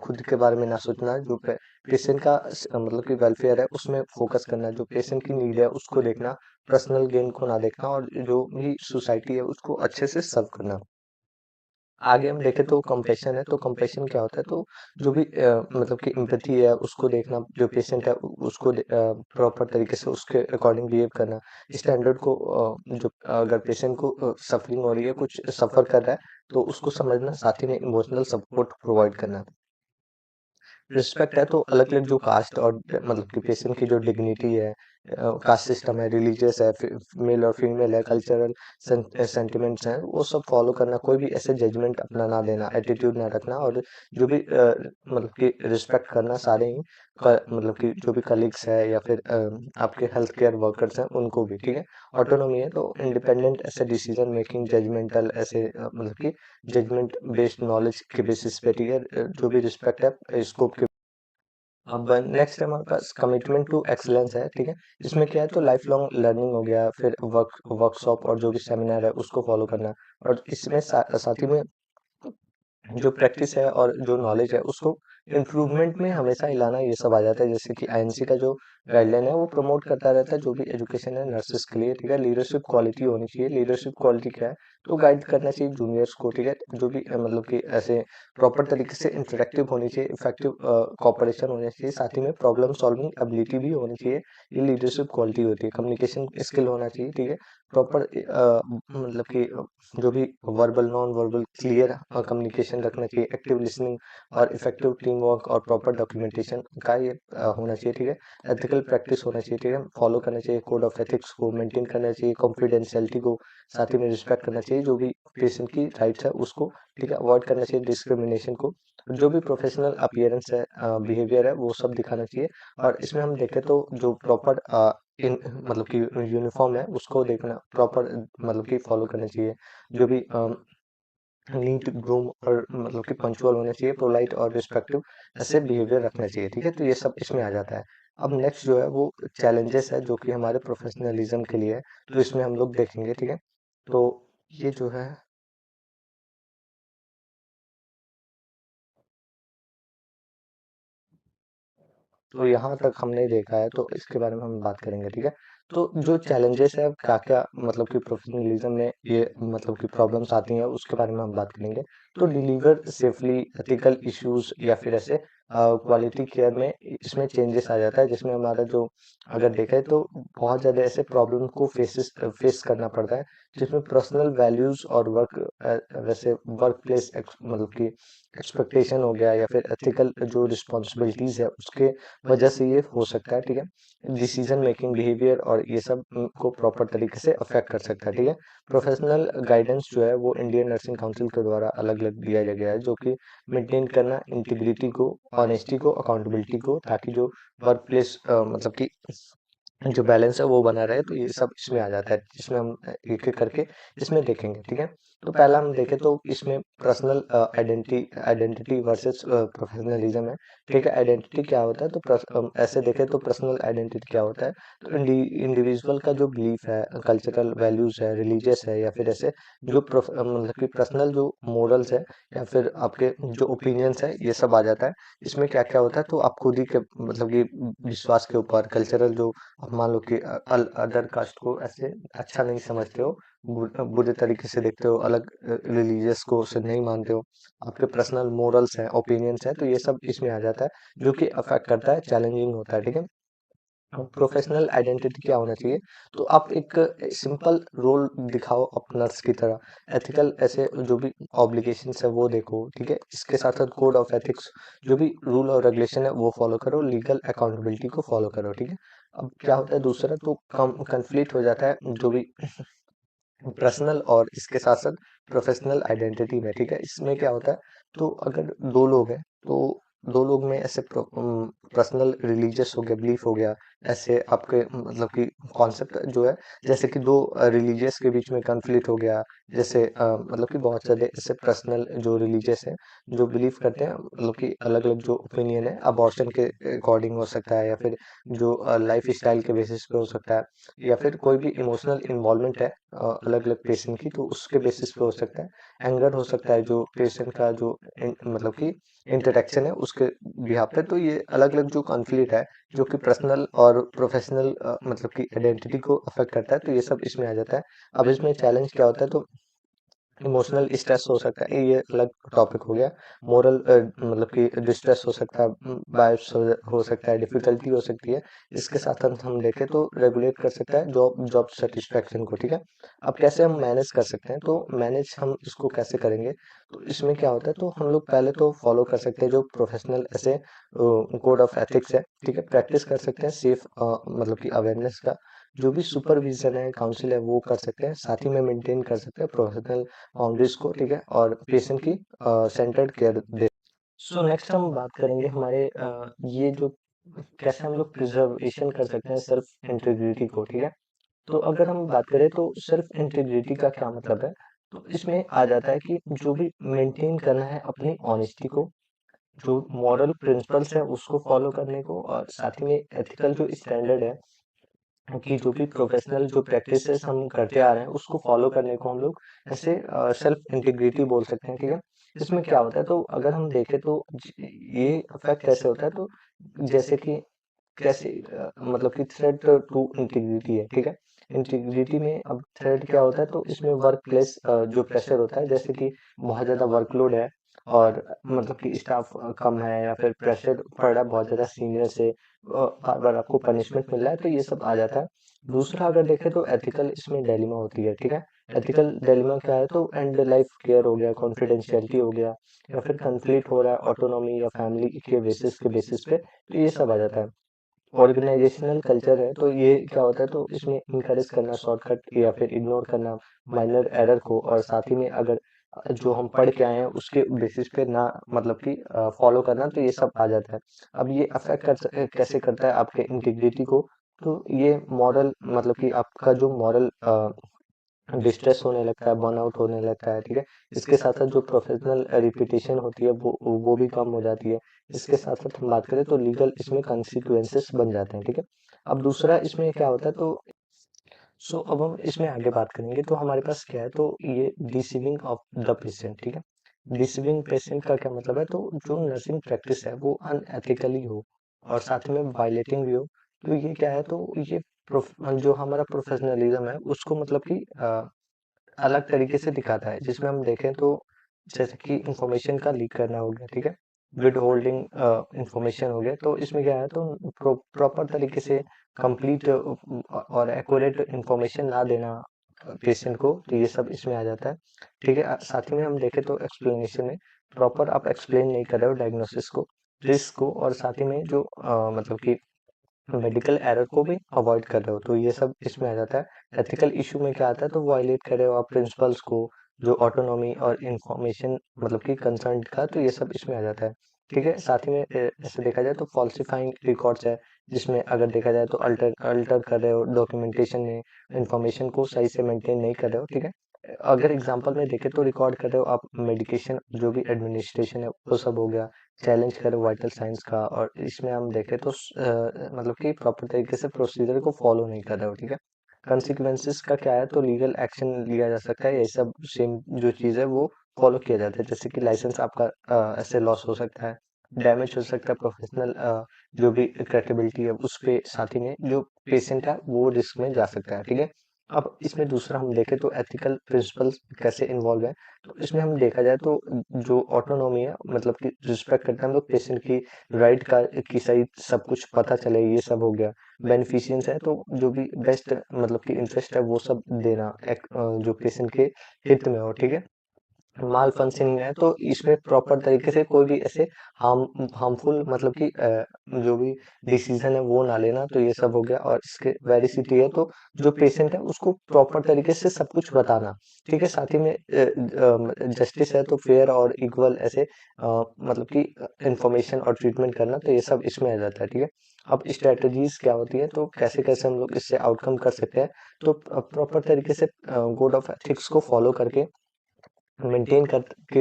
खुद के बारे में ना सोचना, जो पेशेंट का मतलब कि वेलफेयर है उसमें फोकस करना, जो पेशेंट की नीड है उसको देखना, पर्सनल गेन को ना देखना, और जो भी सोसाइटी है उसको अच्छे से सर्व करना। आगे हम देखें तो कंपैशन है, तो कंपैशन क्या होता है, तो जो भी मतलब कि एम्पैथी है उसको देखना, जो पेशेंट है उसको प्रॉपर तरीके से उसके अकॉर्डिंग बिहेव करना, स्टैंडर्ड को जो अगर पेशेंट को सफरिंग हो रही है, कुछ सफर कर रहा है, तो उसको समझना, साथ ही में इमोशनल सपोर्ट प्रोवाइड करना। रिस्पेक्ट है, तो अलग अलग जो कास्ट और मतलब कि पेशेंट की जो डिग्निटी है, कास्ट सिस्टम है, रिलीजियस है, मेल और फीमेल है, कल्चरल सेंटिमेंट्स हैं, वो सब फॉलो करना, कोई भी ऐसे जजमेंट अपना ना देना, एटीट्यूड ना रखना, और जो भी मतलब कि रिस्पेक्ट करना सारे ही मतलब कि जो भी कलीग्स है या फिर आपके हेल्थ केयर वर्कर्स हैं उनको भी, ठीक है। ऑटोनॉमी है, तो इंडिपेंडेंट ऐसे डिसीजन मेकिंग, जजमेंटल ऐसे मतलब कि जजमेंट बेस्ड नॉलेज के बेसिस पे, ठीक है। जो भी रिस्पेक्ट है स्कोप के। अब नेक्स्ट हमारे पास कमिटमेंट टू एक्सीलेंस है, ठीक है। इसमें क्या है, तो लाइफ लॉन्ग लर्निंग हो गया, फिर वर्कशॉप और जो भी सेमिनार है उसको फॉलो करना, और इसमें साथ ही में जो प्रैक्टिस है और जो नॉलेज है उसको इम्प्रूवमेंट में हमेशा हिलाना, ये सब आ जाता है, जैसे कि आईएनसी का जो गाइडलाइन है वो प्रमोट करता रहता है जो भी एजुकेशन है नर्सेस के लिए, ठीक है। लीडरशिप क्वालिटी होनी चाहिए। लीडरशिप क्वालिटी क्या है, तो गाइड करना चाहिए जूनियर्स को, ठीक है। जो भी मतलब कि ऐसे प्रॉपर तरीके से इंटरेक्टिव होनी चाहिए, इफेक्टिव कॉपरेशन होना चाहिए, साथ ही में प्रॉब्लम सॉल्विंग एबिलिटी भी होनी चाहिए। ये लीडरशिप क्वालिटी होती है। कम्युनिकेशन स्किल होना चाहिए, ठीक है। प्रॉपर मतलब कि जो भी verbal non verbal clear communication रखना चाहिए। एक्टिव लिसनिंग और इफेक्टिव टीम वर्क और प्रॉपर डॉक्यूमेंटेशन का ये होना चाहिए, ठीक है। एथिकल प्रैक्टिस होना चाहिए, ठीक है। फॉलो करना चाहिए कोड ऑफ एथिक्स को, मेंटेन करना चाहिए कॉन्फिडेंशियलिटी को, साथ ही में रिस्पेक्ट करना चाहिए जो भी पेशेंट की राइट्स है उसको, ठीक है। अवॉइड करना चाहिए डिस्क्रिमिनेशन को। जो भी प्रोफेशनल अपीयरेंस है, बिहेवियर है, वो सब दिखाना चाहिए। और इसमें हम देखें तो जो प्रॉपर इन मतलब कि यूनिफॉर्म है उसको देखना प्रॉपर मतलब कि फॉलो करना चाहिए। जो भी नीट ग्रूम और मतलब कि पंक्चुअल होना चाहिए, पोलाइट और रिस्पेक्टिव ऐसे बिहेवियर रखना चाहिए, ठीक है। तो ये सब इसमें आ जाता है। अब नेक्स्ट जो है वो चैलेंजेस है जो कि हमारे प्रोफेशनलिज्म के लिए है, तो इसमें हम लोग देखेंगे, ठीक है। तो ये जो है, तो यहाँ तक हमने देखा है तो इसके बारे में हम बात करेंगे, ठीक है। तो जो चैलेंजेस है क्या क्या मतलब कि प्रोफेशनलिज्म में ये मतलब कि प्रॉब्लम्स आती हैं उसके बारे में हम बात करेंगे। तो डिलीवर सेफली, एथिकल इश्यूज या फिर ऐसे क्वालिटी केयर में इसमें चेंजेस आ जाता है, जिसमें हमारा जो अगर देखें तो बहुत ज़्यादा ऐसे प्रॉब्लम को फेस करना पड़ता है, जिसमें पर्सनल वैल्यूज और वर्क वैसे वर्क प्लेस मतलब कि एक्सपेक्टेशन हो गया या फिर एथिकल जो रिस्पॉन्सिबिलिटीज है उसके वजह से ये हो सकता है, ठीक है। डिसीजन मेकिंग बिहेवियर और ये सब को प्रॉपर तरीके से अफेक्ट कर सकता है, ठीक है। प्रोफेशनल गाइडेंस जो है वो इंडियन नर्सिंग काउंसिल के द्वारा अलग अलग दिया गया है, जो कि मेंटेन करना इंटीग्रिटी को, ऑनेस्टी को, अकाउंटेबिलिटी को, ताकि जो वर्क प्लेस मतलब कि जो बैलेंस है वो बना रहे। तो ये सब इसमें आ जाता है, जिसमें हम एक एक करके इसमें देखेंगे, ठीक है। तो पहला हम देखें तो इसमें personal identity identity versus professionalism है, ठीक है। आइडेंटिटी क्या होता है, तो ऐसे देखें तो पर्सनल आइडेंटिटी क्या होता है, तो इंडिविजुअल का जो बिलीफ है, कल्चरल वैल्यूज है, रिलीजियस है, या फिर ऐसे जो मतलब कि पर्सनल जो मोरल्स है या फिर आपके जो ओपिनियंस है, ये सब आ जाता है। इसमें क्या क्या होता है, तो आप खुद ही के मतलब कि विश्वास के ऊपर कल्चरल जो आप मान लो कि अदर कास्ट को ऐसे अच्छा नहीं समझते हो, बुरे तरीके से देखते हो, अलग रिलीजियस को से नहीं मानते हो, आपके पर्सनल मोरल्स हैं, ओपिनियंस हैं, तो ये सब इसमें आ जाता है, जो कि अफेक्ट करता है, चैलेंजिंग होता है, ठीक है। प्रोफेशनल आइडेंटिटी क्या होना चाहिए, तो आप एक सिंपल रोल दिखाओ आप नर्स की तरह। एथिकल ऐसे जो भी ऑब्लिगेशंस है वो देखो, ठीक है। इसके साथ साथ कोड ऑफ एथिक्स जो भी रूल और रेगुलेशन है वो फॉलो करो, लीगल अकाउंटेबिलिटी को फॉलो करो, ठीक है। अब क्या होता है दूसरा, तो कम कन्फ्लिक्ट हो जाता है जो भी पर्सनल और इसके साथ साथ प्रोफेशनल आइडेंटिटी में, ठीक है। इसमें क्या होता है, तो अगर दो लोग हैं तो दो लोग में ऐसे पर्सनल रिलीजियस हो गया, बिलीफ हो गया, ऐसे आपके मतलब कि कॉन्सेप्ट जो है, जैसे कि दो रिलीजियस के बीच में कन्फ्लिक्ट हो गया, जैसे मतलब कि बहुत सारे ऐसे पर्सनल जो रिलीजियस है जो बिलीव करते हैं, मतलब कि अलग अलग जो ओपिनियन है अबॉर्शन के अकॉर्डिंग हो सकता है, या फिर जो लाइफ स्टाइल के बेसिस पे हो सकता है, या फिर कोई भी इमोशनल इन्वॉल्वमेंट है अलग अलग पेशेंट की, तो उसके बेसिस पे हो सकता है। एंगर हो सकता है जो पेशेंट का जो मतलब कि इंटरेक्शन है उसके बिहाफ पे। तो ये अलग अलग जो कॉन्फ्लिक्ट है जो कि पर्सनल और प्रोफेशनल मतलब कि आइडेंटिटी को अफेक्ट करता है, तो ये सब इसमें आ जाता है। अब इसमें चैलेंज क्या होता है, तो इमोशनल स्ट्रेस हो सकता है, ये अलग टॉपिक हो गया। मोरल मतलब कि डिस्ट्रेस हो सकता है, बायस हो सकता है, डिफिकल्टी हो सकती है। इसके साथ हम देखें तो रेगुलेट कर सकता है जॉब जॉब सेटिस्फेक्शन को, ठीक है। अब कैसे हम मैनेज कर सकते हैं, तो मैनेज हम इसको कैसे करेंगे, तो इसमें क्या होता है, तो हम लोग पहले तो फॉलो कर सकते हैं जो प्रोफेशनल ऐसे कोड ऑफ एथिक्स है, ठीक है। प्रैक्टिस कर सकते हैं सेफ मतलब कि अवेयरनेस का, जो भी सुपरविजन है, काउंसिल है, वो कर सकते हैं। साथ ही में मेंटेन कर सकते हैं प्रोफेशनल बाउंड्रीज को, ठीक है, और पेशेंट की सेंटर्ड केयर दे। सो नेक्स्ट हम बात करेंगे हमारे ये जो कैसे हम लोग प्रिजर्वेशन कर सकते हैं सेल्फ इंटीग्रिटी को, ठीक है। तो अगर हम बात करें तो सेल्फ इंटीग्रिटी का क्या मतलब है, तो इसमें आ जाता है कि जो भी मेंटेन करना है अपनी ऑनेस्टी को, जो मॉरल प्रिंसिपल्स है उसको फॉलो करने को, और साथ ही में एथिकल जो स्टैंडर्ड है कि जो भी प्रोफेशनल जो प्रैक्टिसेस हम करते आ रहे हैं उसको फॉलो करने को हम लोग ऐसे सेल्फ इंटीग्रिटी बोल सकते हैं, ठीक है। इसमें क्या होता है, तो अगर हम देखें तो ये अफेक्ट कैसे होता है, तो जैसे कि कैसे मतलब कि थ्रेट टू इंटीग्रिटी है, ठीक है। इंटीग्रिटी में अब थ्रेट क्या होता है, तो इसमें वर्क प्लेस जो प्रेशर होता है, जैसे कि बहुत ज्यादा वर्कलोड है और मतलब कि स्टाफ कम है या फिर प्रेशर पड़ रहा है बहुत ज्यादा सीनियर से, बार बार आपको पनिशमेंट मिल रहा है, तो ये सब आ जाता है। दूसरा अगर देखें तो एथिकल इसमें डिलेमा होती है, ठीक है। एथिकल डिलेमा क्या है, तो एंड लाइफ केयर हो गया, कॉन्फिडेंशियलिटी हो गया, या फिर कंफ्लिक्ट हो रहा है ऑटोनॉमी या फैमिली के बेसिस पे, तो ये सब आ जाता है। ऑर्गेनाइजेशनल कल्चर है, तो ये क्या होता है, तो इसमें इनकरेज करना शॉर्टकट या फिर इग्नोर करना माइनर एरर को, और साथ ही में अगर जो हम पढ़ के आए हैं उसके बेसिस पे ना मतलब कि फॉलो करना, तो ये सब आ जाता है। अब ये अफेक्ट कैसे करता है आपके इंटीग्रिटी को, तो ये मॉरल मतलब कि आपका जो मॉरल डिस्ट्रेस होने लगता है, बर्नआउट होने लगता है, ठीक है। इसके साथ साथ जो प्रोफेशनल रिपीटेशन होती है वो भी कम हो जाती है। इसके साथ साथ हम बात करें तो लीगल इसमें कॉन्सिक्वेंसेस बन जाते हैं, ठीक है। अब दूसरा इसमें क्या होता है, तो अब हम इसमें आगे बात करेंगे, तो हमारे पास क्या है, तो ये डिसीविंग ऑफ द पेशेंट, ठीक है। डिसीविंग पेशेंट का क्या मतलब है, तो जो नर्सिंग प्रैक्टिस है वो अनएथिकली हो और साथ में वायलेटिंग भी हो, तो ये क्या है, तो ये जो हमारा प्रोफेशनलिज्म है उसको मतलब कि अलग तरीके से दिखाता है, जिसमें हम देखें तो जैसे कि इंफॉर्मेशन का लीक करना हो गया, ठीक है। विद होल्डिंग इंफॉर्मेशन हो गया, तो इसमें क्या है, तो प्रॉपर तरीके से कंप्लीट और एक्यूरेट इंफॉर्मेशन ना देना पेशेंट को, तो ये सब इसमें आ जाता है, ठीक है। साथ ही में हम देखें तो एक्सप्लेनेशन में प्रॉपर आप एक्सप्लेन नहीं कर रहे हो डायग्नोसिस को, रिस्क को, और साथ ही में जो मतलब कि मेडिकल एरर को भी अवॉइड कर रहे हो, तो ये सब इसमें आ जाता है। एथिकल इशू में क्या आता है, तो वायलेट कर रहे हो आप प्रिंसिपल्स को, जो ऑटोनॉमी और इंफॉर्मेशन मतलब कि कंसर्न का, तो ये सब इसमें आ जाता है, ठीक है। साथ ही में ऐसे देखा जाए तो फॉल्सिफाइंग रिकॉर्ड्स है, जिसमें अगर देखा जाए तो अल्टर अल्टर कर रहे हो डॉक्यूमेंटेशन में, इंफॉर्मेशन को सही से मेंटेन नहीं कर रहे हो, ठीक है। अगर एग्जांपल में देखें तो रिकॉर्ड कर रहे हो आप मेडिकेशन जो भी एडमिनिस्ट्रेशन है वो सब हो गया, चैलेंज करो वाइटल साइंस का, और इसमें हम देखें तो मतलब कि प्रॉपर तरीके से प्रोसीजर को फॉलो नहीं कर रहे हो, ठीक है। कंसिक्वेंसेस का क्या है, तो लीगल एक्शन लिया जा सकता है, ये सब सेम जो चीज़ है वो फॉलो किया जाता है, जैसे कि लाइसेंस आपका ऐसे लॉस हो सकता है, डैमेज हो सकता है प्रोफेशनल जो भी क्रेडिबिलिटी है उस पे, साथ ही में जो पेशेंट है वो रिस्क में जा सकता है, ठीक है। अब इसमें दूसरा हम देखें तो एथिकल प्रिंसिपल्स कैसे इन्वॉल्व है, तो इसमें हम देखा जाए तो जो ऑटोनॉमी है मतलब कि रिस्पेक्ट करते हैं हम लोग पेशेंट की राइट का, की सही सब कुछ पता चले, ये सब हो गया। बेनिफिशियंस है, तो जो भी बेस्ट मतलब कि इंटरेस्ट है वो सब देना जो पेशेंट के हित में हो, ठीक है। माल फंक्शनिंग है, तो इसमें प्रॉपर तरीके से कोई भी ऐसे हार्मफुल मतलब कि जो भी डिसीजन है वो ना लेना, तो ये सब हो गया। और इसके वेरिसिटी है, तो जो पेशेंट है उसको प्रॉपर तरीके से सब कुछ बताना, ठीक है। साथ ही में जस्टिस है, तो फेयर और इक्वल ऐसे मतलब कि इंफॉर्मेशन और ट्रीटमेंट करना, तो ये सब इसमें आ जाता है, ठीक है। अब स्ट्रेटजीज क्या होती है, तो कैसे कैसे हम लोग इससे आउटकम कर सकते हैं, तो प्रॉपर तरीके से कोड ऑफ एथिक्स को फॉलो करके मेंटेन करके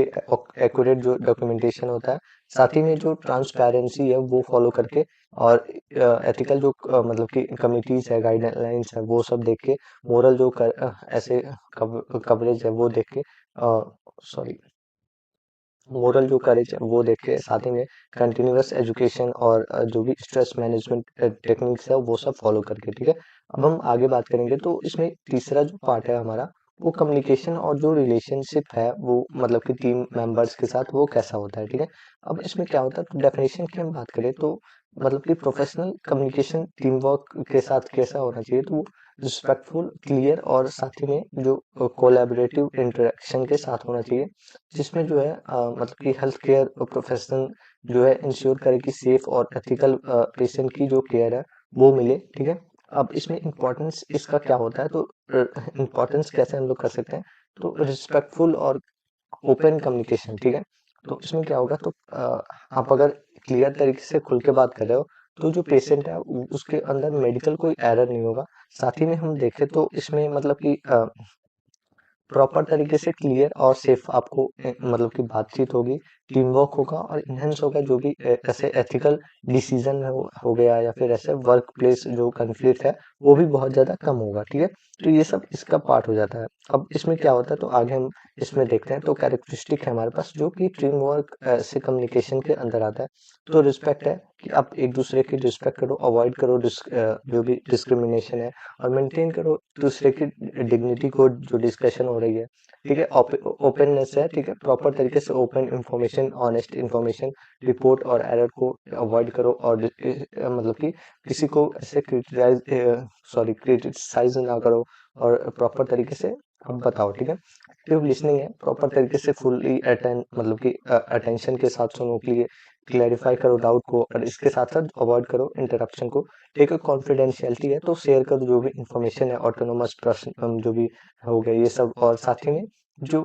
एक्यूरेट जो डॉक्यूमेंटेशन होता है, साथ ही में जो ट्रांसपेरेंसी है वो फॉलो करके, और एथिकल जो मतलब कि कमिटीज है, गाइडलाइंस है, वो सब देख के, मोरल जो ऐसे कवरेज है वो देख के, सॉरी मोरल जो करेज है वो देख के, साथ ही में कंटिन्यूअस एजुकेशन और जो भी स्ट्रेस मैनेजमेंट टेक्निक्स है वो सब फॉलो करके, ठीक है। अब हम आगे बात करेंगे, तो इसमें तीसरा जो पार्ट है हमारा, वो कम्युनिकेशन और जो रिलेशनशिप है वो मतलब कि टीम मेंबर्स के साथ वो कैसा होता है, ठीक है। अब इसमें क्या होता है, तो डेफिनेशन की हम बात करें तो मतलब कि प्रोफेशनल कम्युनिकेशन टीम वर्क के साथ कैसा होना चाहिए, तो वो रिस्पेक्टफुल, क्लियर, और साथ ही में जो कोलैबोरेटिव इंटरेक्शन के साथ होना चाहिए, जिसमें जो है मतलब कि हेल्थ केयर प्रोफेशनल जो है इंश्योर करे कि सेफ और एथिकल पेशेंट की जो केयर है वो मिले, ठीक है। अब इसमें इम्पोर्टेंस इसका क्या होता है, तो इम्पोर्टेंस कैसे हम लोग कर सकते हैं, तो रिस्पेक्टफुल और ओपन कम्युनिकेशन, ठीक है। तो इसमें क्या होगा, तो आप अगर क्लियर तरीके से खुल के बात कर रहे हो, तो जो पेशेंट है उसके अंदर मेडिकल कोई एरर नहीं होगा। साथ ही में हम देखें तो इसमें मतलब कि प्रॉपर तरीके से क्लियर और सेफ आपको मतलब कि बातचीत होगी, टीम वर्क होगा, और इनहेंस होगा जो भी ऐसे एथिकल डिसीजन हो गया, या फिर ऐसे वर्क प्लेस जो कन्फ्लिक्ट है वो भी बहुत ज्यादा कम होगा, ठीक है। तो ये सब इसका पार्ट हो जाता है। अब इसमें क्या होता है, तो आगे हम इसमें देखते हैं, तो कैरेक्टरिस्टिक है हमारे पास जो कि टीम वर्क से कम्युनिकेशन के अंदर आता है, तो रिस्पेक्ट है कि आप एक दूसरे की रिस्पेक्ट करो, अवॉइड करो जो भी डिस्क्रिमिनेशन है, और मेंटेन करो दूसरे की डिग्निटी को जो डिस्कशन हो रही है, ठीक है। ओपननेस है, ठीक है, प्रॉपर तरीके से open information, honest information, report और एरर को अवॉइड करो, और मतलब कि किसी को ऐसे क्रिटिसाइज ना करो, और प्रॉपर तरीके से आप बताओ, ठीक है। एक्टिव लिसनिंग है, प्रॉपर तरीके से फुल्ली अटेंड मतलब कि अटेंशन के साथ सुनो, क्लियरिफाई करो डाउट को, और इसके साथ साथ अवॉइड करो इंटरप्शन को, ठीक है। कॉन्फिडेंशियलिटी है, तो शेयर करो जो भी इंफॉर्मेशन है, ऑटोनोमस प्रश्न जो भी हो गया ये सब, और साथ ही में जो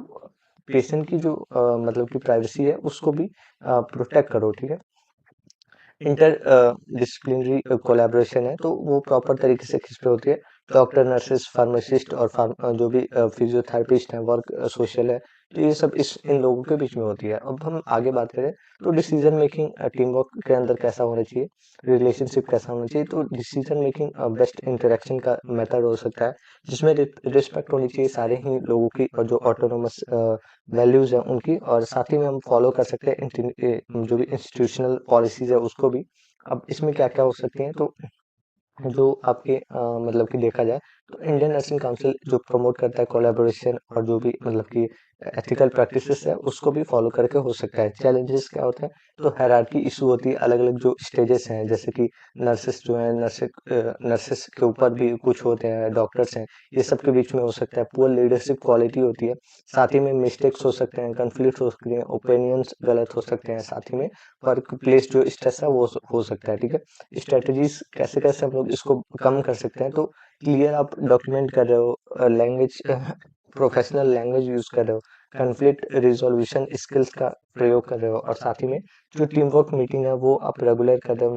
पेशेंट की जो मतलब कि प्राइवेसी है उसको भी प्रोटेक्ट करो, ठीक है। इंटर डिसिप्लिनरी कोलैबोरेशन है, तो वो प्रॉपर तरीके से किस पे होती है, डॉक्टर, नर्सेस, फार्मासिस्ट और जो भी फिजियोथेरेपिस्ट है, वर्क सोशल है, तो ये सब इस इन लोगों के बीच में होती है। अब हम आगे बात करें तो डिसीजन मेकिंग टीम वर्क के अंदर कैसा होना चाहिए, रिलेशनशिप कैसा होना चाहिए, तो डिसीजन मेकिंग बेस्ट इंटरेक्शन का मेथड हो सकता है, जिसमें रिस्पेक्ट होनी चाहिए सारे ही लोगों की, और जो ऑटोनोमस वैल्यूज है उनकी, और साथ ही में हम फॉलो कर सकते हैं जो भी इंस्टीट्यूशनल पॉलिसीज है उसको भी। अब इसमें क्या क्या हो सकती हैं, तो जो आपके मतलब कि देखा जाए तो इंडियन नर्सिंग काउंसिल जो प्रमोट करता है कोलैबोरेशन, और जो भी मतलब कि एथिकल प्रैक्टिसेस है उसको भी फॉलो करके हो सकता है। चैलेंजेस क्या होते हैं, तो हायरार्की इशू होती है, अलग अलग जो स्टेजेस हैं, जैसे कि नर्सेस जो है, नर्सेस के ऊपर भी कुछ होते हैं, डॉक्टर्स हैं, ये सब के बीच में हो सकता है। पुअर लीडरशिप क्वालिटी होती है, साथ ही में मिस्टेक्स हो सकते हैं, कन्फ्लिक्ट हो सकते हैं, ओपिनियंस गलत हो सकते हैं, साथ ही में वर्क प्लेस जो स्ट्रेस है वो हो सकता है, ठीक है। स्ट्रेटजीज कैसे कैसे हम लोग इसको कम कर सकते हैं, तो क्लियर आप डॉक्यूमेंट कर रहे हो, लैंग्वेज प्रोफेशनल लैंग्वेज यूज कर रहे हो, कन्फ्लिक्ट रिजोल्यूशन स्किल्स का प्रयोग कर रहे हो, और साथ ही में जो टीम वर्क मीटिंग है वो आप रेगुलर कर रहे हो,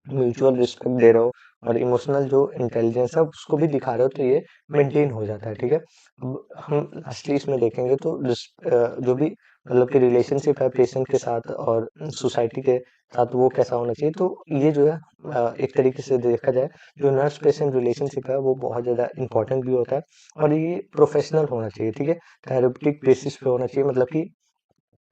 म्यूचुअल रिस्पेक्ट दे रहे हो, और इमोशनल जो इंटेलिजेंस है उसको भी दिखा रहे हो, तो ये मेंटेन हो जाता है, ठीक है। अब हम लास्टली इसमें देखेंगे तो जो भी मतलब कि रिलेशनशिप है पेशेंट के साथ और सोसाइटी के साथ वो कैसा होना चाहिए, तो ये जो है एक तरीके से देखा जाए जो नर्स पेशेंट रिलेशनशिप है वो बहुत ज़्यादा इंपॉर्टेंट भी होता है, और ये प्रोफेशनल होना चाहिए, ठीक है। थेरेपेटिक बेसिस पे होना चाहिए, मतलब कि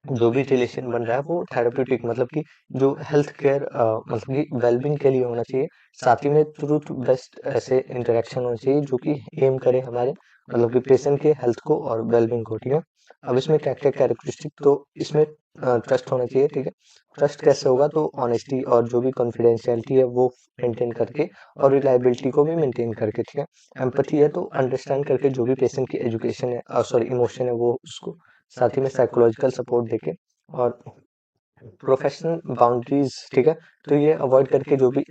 जो भी रिलेशन बन रहा है वो थेरेप्यूटिक मतलब कि जो हेल्थ केयर मतलब कि वेलबींग के लिए होना चाहिए, साथ ही में ट्रूथ बेस्ट ऐसे इंटरेक्शन होना चाहिए जो कि एम करे हमारे मतलब कि पेशेंट के हेल्थ को और वेलबींग को, ठीक है। अब इसमें क्या क्या कैरेक्टरिस्टिक, तो इसमें ट्रस्ट होना चाहिए, ठीक है। ट्रस्ट कैसे होगा, तो ऑनेस्टी और जो भी कॉन्फिडेंशियलिटी है वो मेंटेन करके, और रिलायबिलिटी को भी मेंटेन करके, ठीक है। एम्पैथी है, तो अंडरस्टैंड करके जो भी पेशेंट की एजुकेशन है सॉरी इमोशन है वो उसको, साथ ही में साइकोलॉजिकल सपोर्ट देके, और प्रोफेशनल बाउंड्रीज, ठीक है। तो ये अवॉइड करके जो भी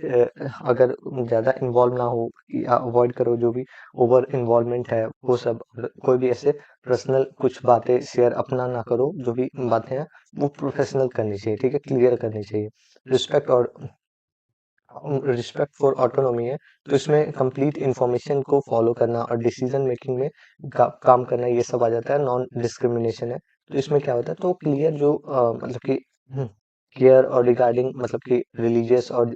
अगर ज़्यादा इन्वॉल्व ना हो, या अवॉइड करो जो भी ओवर इन्वॉल्वमेंट है वो सब, और कोई भी ऐसे पर्सनल कुछ बातें शेयर अपना ना करो, जो भी बातें हैं वो प्रोफेशनल करनी चाहिए, ठीक है, क्लियर करनी चाहिए। रिस्पेक्ट और रिस्पेक्ट फॉर ऑटोनॉमी है, तो इसमें कंप्लीट इंफॉर्मेशन को फॉलो करना और डिसीजन मेकिंग में काम करना, ये सब आ जाता है। नॉन डिस्क्रिमिनेशन है, तो इसमें क्या होता है, तो क्लियर जो मतलब कि केयर और रिगार्डिंग मतलब कि रिलीजियस और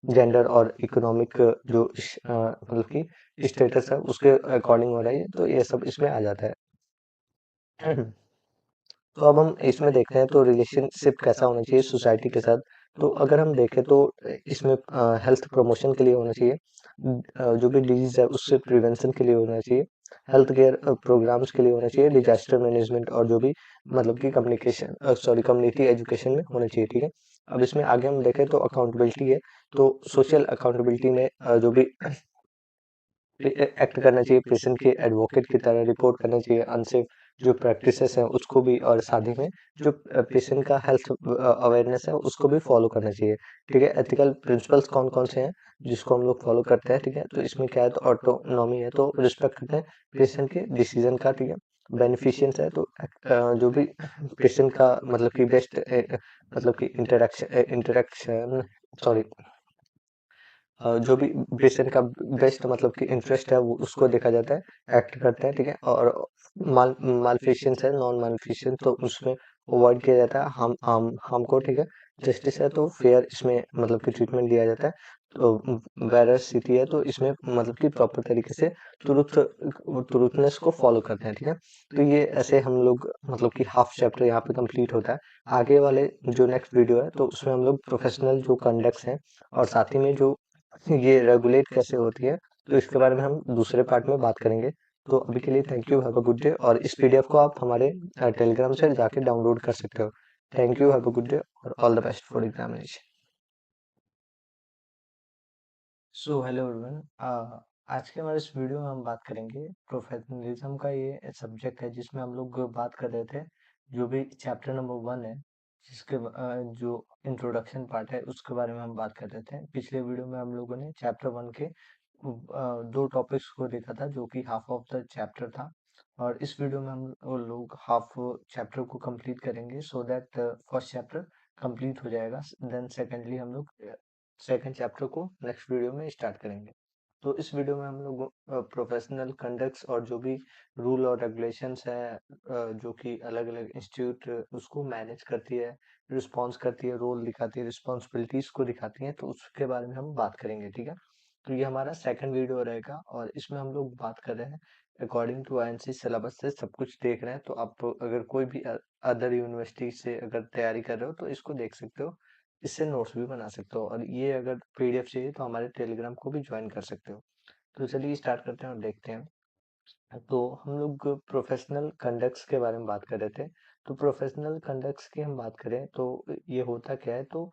जेंडर और इकोनॉमिक जो मतलब कि स्टेटस है उसके अकॉर्डिंग हो रहा है, तो ये सब इसमें आ जाता है। तो अब हम इसमें देखते हैं तो रिलेशनशिप कैसा होना चाहिए सोसाइटी के साथ। तो अगर हम देखें तो इसमें हेल्थ प्रमोशन के लिए होना चाहिए, जो भी डिजीज है उससे प्रिवेंशन के लिए होना चाहिए, हेल्थ केयर प्रोग्राम्स के लिए होना चाहिए, डिजास्टर मैनेजमेंट और जो भी मतलब कि कम्युनिटी एजुकेशन में होना चाहिए, ठीक है। अब इसमें आगे हम देखें तो अकाउंटेबिलिटी है, तो सोशल अकाउंटेबिलिटी में जो भी एक्ट करना चाहिए, पेशेंट के एडवोकेट की तरह रिपोर्ट करना चाहिए अनसेफ जो प्रैक्टिसेस हैं उसको भी, और साथ ही में जो पेशेंट का हेल्थ अवेयरनेस है उसको भी फॉलो करना चाहिए, ठीक है। एथिकल प्रिंसिपल्स कौन कौन से हैं जिसको हम लोग फॉलो करते हैं, ठीक है। तो इसमें क्या है, तो ऑटोनॉमी है, तो रिस्पेक्ट करते हैं पेशेंट के डिसीजन का, ठीक है। बेनिफिशियंस है, तो जो भी पेशेंट का मतलब कि बेस्ट मतलब कि इंटरेक्शन सॉरी जो भी पेशेंट का बेस्ट मतलब कि इंटरेस्ट है वो उसको देखा जाता है, एक्ट करते हैं, ठीक है। और मालफिशियंस है, नॉन मालफिशियंस, तो उसमें अवॉइड किया जाता है हमको, ठीक है। जस्टिस है, तो फेयर इसमें मतलब कि ट्रीटमेंट दिया जाता है। वेरासिटी है, तो इसमें मतलब कि प्रॉपर तरीके से ट्रूथनेस को फॉलो करते हैं, ठीक है। तो ये ऐसे हम लोग मतलब कि हाफ चैप्टर यहाँ पे कंप्लीट होता है। आगे वाले जो नेक्स्ट वीडियो है तो उसमें हम लोग प्रोफेशनल जो कंडक्ट्स हैं और साथ ही में जो ये रेगुलेट कैसे होती है, तो इसके बारे में हम दूसरे पार्ट में बात करेंगे। तो अभी के लिए thank you, have a good day. और इस पीडीएफ को आप हमारे टेलीग्राम से जाके डाउनलोड कर सकते हो। Thank you, have a good day और all the best for examination. So hello everyone, आज के हमारे इस वीडियो में हम बात करेंगे प्रोफेशनलिज्म का। ये सब्जेक्ट है जिसमें हम लोग बात कर रहे थे जो भी चैप्टर नंबर 1 है, जिसके जो इंट्रोडक्शन पार्ट है उसके बारे में हम बात कर रहे थे। पिछले वीडियो में हम लोगों ने चैप्टर 1 के दो टॉपिक्स को देखा था जो कि हाफ ऑफ द चैप्टर था, और इस वीडियो में हम वो लोग हाफ चैप्टर को कंप्लीट करेंगे so that first chapter complete हो जाएगा। देन सेकेंडली हम लोग सेकंड चैप्टर को नेक्स्ट वीडियो में स्टार्ट करेंगे। तो इस वीडियो में हम लोग प्रोफेशनल कंडक्ट्स और जो भी रूल और रेगुलेशंस है जो कि अलग अलग इंस्टीट्यूट उसको मैनेज करती है, रिस्पॉन्स करती है, रोल दिखाती है, रिस्पॉन्सिबिलिटीज को दिखाती है, तो उसके बारे में हम बात करेंगे, ठीक है। तो ये हमारा सेकंड वीडियो रहेगा और इसमें हम लोग बात कर रहे हैं अकॉर्डिंग टू आईएनसी सिलेबस से सब कुछ देख रहे हैं। तो आप अगर कोई भी अदर यूनिवर्सिटी से अगर तैयारी कर रहे हो तो इसको देख सकते हो, इससे नोट्स भी बना सकते हो। और ये अगर पीडीएफ चाहिए तो हमारे टेलीग्राम को भी ज्वाइन कर सकते हो। तो चलिए स्टार्ट करते हैं और देखते हैं। तो हम लोग प्रोफेशनल कंडक्ट्स के बारे में बात कर रहे थे। तो प्रोफेशनल कंडक्ट्स की हम बात करें तो ये होता क्या है, तो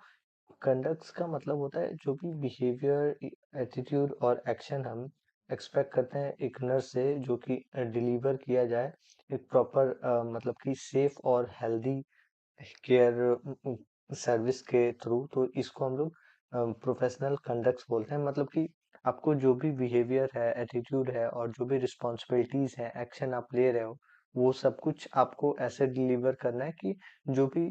कंडक्ट्स का मतलब होता है जो भी बिहेवियर, एटीट्यूड और एक्शन हम एक्सपेक्ट करते हैं एक नर्स से जो कि डिलीवर किया जाए एक प्रॉपर मतलब कि सेफ और हेल्दी केयर सर्विस के थ्रू। तो इसको हम लोग प्रोफेशनल कंडक्ट्स बोलते हैं। मतलब कि आपको जो भी बिहेवियर है, एटीट्यूड है और जो भी रिस्पॉन्सिबिलिटीज है, एक्शन आप ले रहे हो, वो सब कुछ आपको ऐसे डिलीवर करना है कि जो भी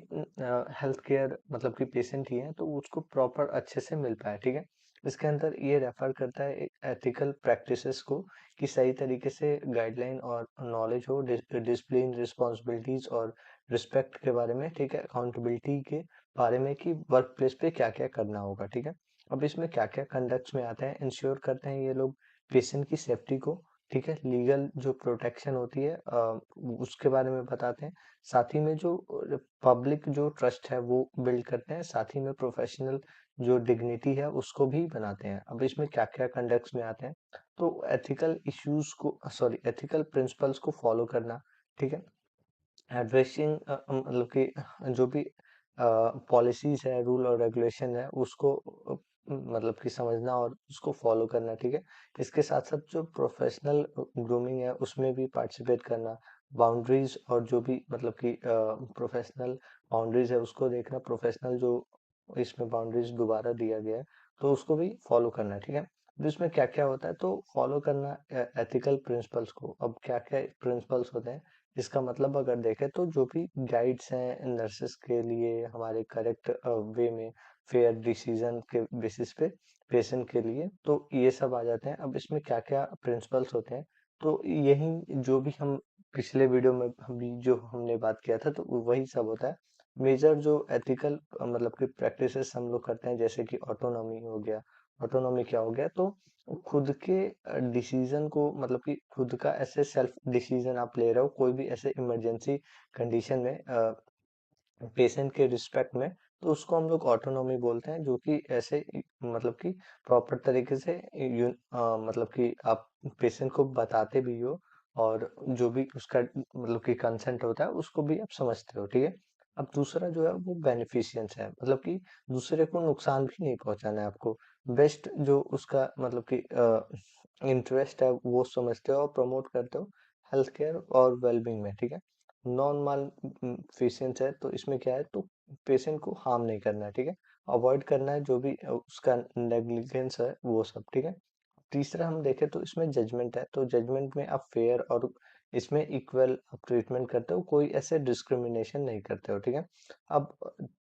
हेल्थ केयर मतलब कि पेशेंट ही है तो उसको प्रॉपर अच्छे से मिल पाए, ठीक है। इसके अंदर ये रेफर करता है एथिकल प्रैक्टिसेस को कि सही तरीके से गाइडलाइन और नॉलेज हो, डिसिप्लिन, रिस्पॉन्सिबिलिटीज और रिस्पेक्ट के बारे में, ठीक है, अकाउंटेबिलिटी के बारे में कि वर्क प्लेस पे क्या क्या करना होगा, ठीक है। अब इसमें क्या क्या कंडक्ट्स में आते हैं, इंश्योर करते हैं ये लोग पेशेंट की सेफ्टी को, ठीक है, लीगल जो प्रोटेक्शन होती है उसके बारे में बताते हैं। साथ ही में जो पब्लिक जो ट्रस्ट है वो बिल्ड करते हैं, साथ ही में प्रोफेशनल जो डिग्निटी है उसको भी बनाते हैं। अब इसमें क्या क्या कंडक्ट्स में आते हैं, तो एथिकल इश्यूज को, सॉरी, एथिकल प्रिंसिपल्स को फॉलो करना, ठीक है। एड्रेसिंग मतलब कि जो भी पॉलिसीज है, रूल और रेगुलेशन है उसको मतलब कि समझना और उसको फॉलो करना, ठीक है। इसके साथ साथ जो प्रोफेशनल ग्रूमिंग है उसमें भी पार्टिसिपेट करना, बाउंड्रीज और जो भी मतलब कि प्रोफेशनल बाउंड्रीज है उसको देखना, प्रोफेशनल जो इसमें बाउंड्रीज दोबारा दिया गया है तो उसको भी फॉलो करना, ठीक है। तो इसमें क्या क्या होता है, तो फॉलो करना एथिकल प्रिंसिपल्स को। अब क्या क्या प्रिंसिपल्स होते हैं, इसका मतलब अगर देखें तो जो भी गाइड्स हैं नर्सेस के लिए हमारे करेक्ट वे में फेयर डिसीजन के बेसिस पे पेशेंट के लिए, तो ये सब आ जाते हैं। अब इसमें क्या क्या प्रिंसिपल्स होते हैं, तो यही जो भी हम पिछले वीडियो में हम जो हमने बात किया था तो वही सब होता है। मेजर जो एथिकल मतलब कि प्रैक्टिसेस हम लोग करते हैं जैसे कि ऑटोनॉमी हो गया। ऑटोनॉमी क्या हो गया, तो खुद के डिसीजन को मतलब कि खुद का ऐसे सेल्फ डिसीजन आप ले रहे हो कोई भी ऐसे इमरजेंसी कंडीशन में पेशेंट के रिस्पेक्ट में, तो उसको हम लोग ऑटोनॉमी बोलते हैं। जो कि ऐसे मतलब कि प्रॉपर तरीके से मतलब कि आप पेशेंट को बताते भी हो और जो भी उसका मतलब कि कंसेंट होता है उसको भी आप समझते हो, ठीक है। अब दूसरा जो है वो बेनिफिशियंस है, मतलब कि दूसरे को नुकसान भी नहीं पहुंचाना है आपको, बेस्ट जो उसका मतलब कि इंटरेस्ट है वो समझते हो और प्रमोट करते हो हेल्थ केयर और वेलबींग में, ठीक है। नॉन माल पेशेंट है तो इसमें क्या है, तो पेशेंट को हार्म नहीं करना है, ठीक है, अवॉइड करना है जो भी उसका नेग्लिजेंस है वो सब, ठीक है। तीसरा हम देखें तो इसमें जजमेंट है, तो जजमेंट में आप फेयर और इसमें इक्वल आप ट्रीटमेंट करते हो, कोई ऐसे डिस्क्रिमिनेशन नहीं करते हो, ठीक है। अब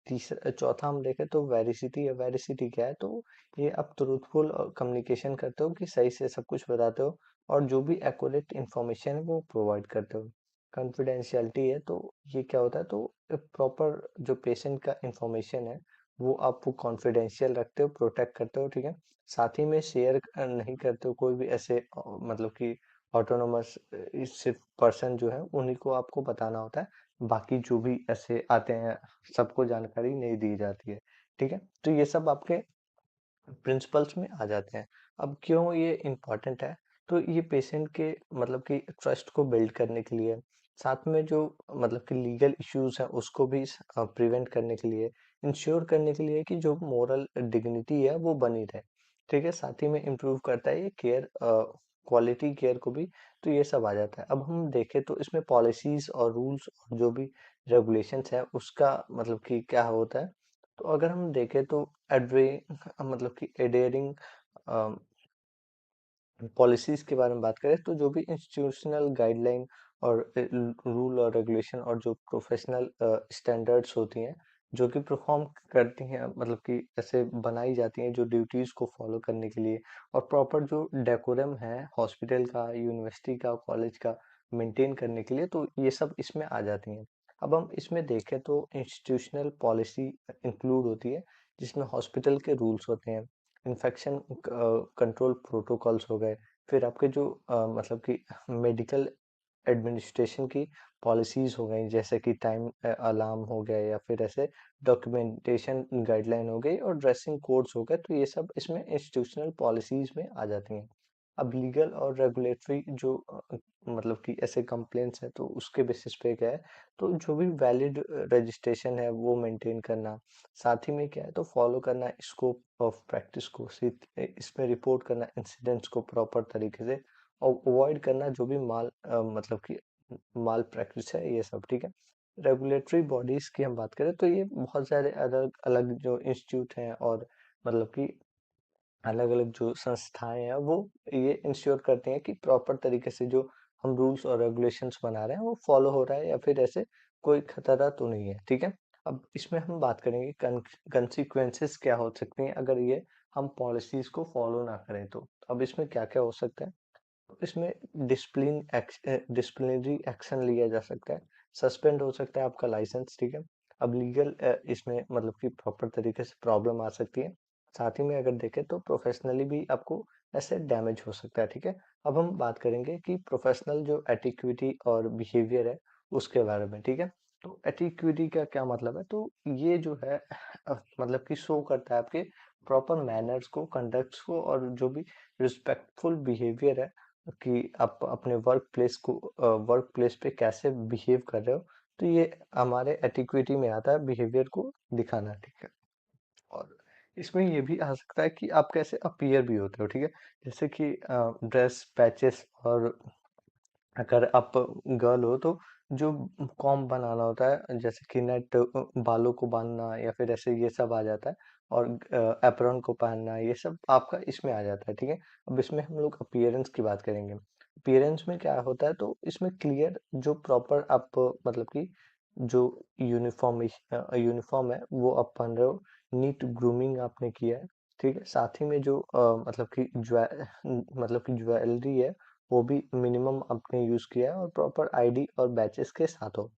तीसरा चौथा हम देखें तो वेरिसिटी है। वेरिसिटी क्या है, तो ये आप ट्रूथफुल कम्युनिकेशन करते हो कि सही से सब कुछ बताते हो और जो भी एक्यूरेट इंफॉर्मेशन है वो प्रोवाइड करते हो। कॉन्फिडेंशियलिटी है, तो ये क्या होता है, तो प्रॉपर जो पेशेंट का इंफॉर्मेशन है वो आप वो कॉन्फिडेंशियल रखते हो, प्रोटेक्ट करते हो, ठीक है। साथ ही में शेयर नहीं करते हो कोई भी ऐसे मतलब कि ऑटोनोमस सिर्फ पर्सन जो है उन्हीं को आपको बताना होता है, बाकी जो भी ऐसे आते हैं सबको जानकारी नहीं दी जाती है, ठीक है। तो ये सब आपके प्रिंसिपल्स में आ जाते हैं। अब क्यों ये इम्पोर्टेंट है? तो ये पेशेंट के मतलब कि ट्रस्ट को बिल्ड करने के लिए, साथ में जो मतलब कि लीगल इश्यूज हैं उसको भी प्रिवेंट करने के लिए, इंश्योर करने के लिए कि जो मोरल डिग्निटी है वो बनी रहे, ठीक है। साथ ही में इम्प्रूव करता है ये केयर, क्वालिटी केयर को भी। तो ये सब आ जाता है। अब हम देखें तो इसमें पॉलिसीज और रूल्स और जो भी रेगुलेशंस है उसका मतलब कि क्या होता है। तो अगर हम देखें तो एडवे मतलब कि एडेयरिंग पॉलिसीज के बारे में बात करें तो जो भी इंस्टीट्यूशनल गाइडलाइन और रूल और रेगुलेशन और जो प्रोफेशनल स्टैंडर्ड्स होती हैं जो कि परफॉर्म करती हैं मतलब कि ऐसे बनाई जाती हैं जो ड्यूटीज को फॉलो करने के लिए, और प्रॉपर जो डेकोरम है हॉस्पिटल का, यूनिवर्सिटी का, कॉलेज का मेंटेन करने के लिए, तो ये सब इसमें आ जाती हैं। अब हम इसमें देखें तो इंस्टीट्यूशनल पॉलिसी इंक्लूड होती है जिसमें हॉस्पिटल के रूल्स होते हैं, इन्फेक्शन कंट्रोल प्रोटोकॉल्स हो गए, फिर आपके जो मतलब कि मेडिकल एडमिनिस्ट्रेशन की पॉलिसीज हो गई जैसे कि टाइम अलार्म हो गया, या फिर ऐसे डॉक्यूमेंटेशन गाइडलाइन हो गई और ड्रेसिंग कोड्स हो गए। तो ये सब इसमें इंस्टीट्यूशनल पॉलिसीज में आ जाती हैं। अब लीगल और रेगुलेटरी जो मतलब कि ऐसे कंप्लेंट्स हैं तो उसके बेसिस पे क्या है, तो जो भी वैलिड रजिस्ट्रेशन है वो मेंटेन करना, साथ ही में क्या है तो फॉलो करना स्कोप ऑफ प्रैक्टिस को, इसमें रिपोर्ट करना इंसिडेंट्स को प्रॉपर तरीके से, और अवॉइड करना जो भी मतलब कि माल प्रैक्टिस है ये सब, ठीक है। रेगुलेटरी बॉडीज की हम बात करें तो ये बहुत सारे अलग अलग जो इंस्टीट्यूट हैं और मतलब कि अलग अलग जो संस्थाएं हैं वो ये इंश्योर करती हैं कि प्रॉपर तरीके से जो हम रूल्स और रेगुलेशंस बना रहे हैं वो फॉलो हो रहा है, या फिर ऐसे कोई खतरा तो नहीं है, ठीक है। अब इसमें हम बात करेंगे कंसिक्वेंसेस क्या हो सकती हैं अगर ये हम पॉलिसीज को फॉलो ना करें। तो अब इसमें क्या क्या हो सकता है, इसमें डिसिप्लिनरी एक्शन लिया जा सकता है, सस्पेंड हो सकता है आपका लाइसेंस, ठीक है। अब लीगल इसमें मतलब कि प्रॉपर तरीके से प्रॉब्लम आ सकती है। साथ ही में अगर देखें तो प्रोफेशनली भी आपको ऐसे डैमेज हो सकता है, ठीक है। अब हम बात करेंगे कि प्रोफेशनल जो एटिक्विटी और बिहेवियर है उसके बारे में, ठीक है। तो एटिक्विटी का क्या मतलब है, तो ये जो है मतलब कि शो करता है आपके प्रॉपर मैनर्स को, कंडक्ट्स को, और जो भी रिस्पेक्टफुल बिहेवियर है कि आप अपने वर्क प्लेस पे कैसे बिहेव कर रहे हो। तो ये हमारे एटिक्विटी में आता है बिहेवियर को दिखाना, ठीक है। और इसमें ये भी आ सकता है कि आप कैसे अपीयर भी होते हो, ठीक है। जैसे कि ड्रेस पैचेस, और अगर आप गर्ल हो तो जो कॉम्ब बनाना होता है जैसे कि नेट बालों को बांधना या फिर ऐसे ये सब आ जाता है, और एप्रॉन को पहनना ये सब आपका इसमें आ जाता है, ठीक है। अब इसमें हम लोग अपीयरेंस की बात करेंगे। अपीयरेंस में क्या होता है, तो इसमें क्लियर जो प्रॉपर आप मतलब कि जो यूनिफॉर्म है वो आप पहन रहे हो, नीट ग्रूमिंग आपने किया है, ठीक है। साथ ही में जो मतलब कि ज्वेलरी है वो भी मिनिमम आपने यूज किया है, और प्रॉपर आईडी और बैचेस के साथ हो,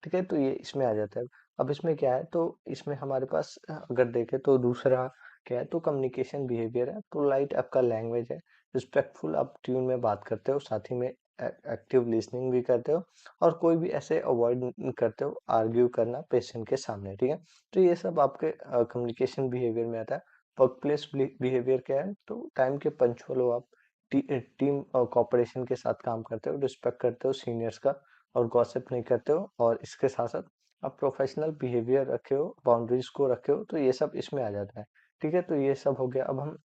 ठीक है। तो ये इसमें आ जाता है। अब इसमें क्या है, तो इसमें हमारे पास अगर देखें तो दूसरा क्या है, तो कम्युनिकेशन बिहेवियर है, पोलाइट आपका लैंग्वेज है, रिस्पेक्टफुल आप ट्यून में बात करते हो, साथ ही में एक्टिव लिसनिंग भी करते हो, और कोई भी ऐसे अवॉइड करते हो आर्ग्यू करना पेशेंट के सामने, ठीक है। तो ये सब आपके कम्युनिकेशन बिहेवियर में आता है। वर्क प्लेस बिहेवियर क्या है, तो टाइम के पंचुअल हो आप, टीम कोऑपरेशन के साथ काम करते हो, रिस्पेक्ट करते हो सीनियर्स का, और गॉसिप नहीं करते हो, और इसके साथ साथ आप प्रोफेशनल बिहेवियर रखे हो, बाउंड्रीज को रखे हो, तो ये सब इसमें आ जाता है, ठीक है। तो ये सब हो गया। अब हम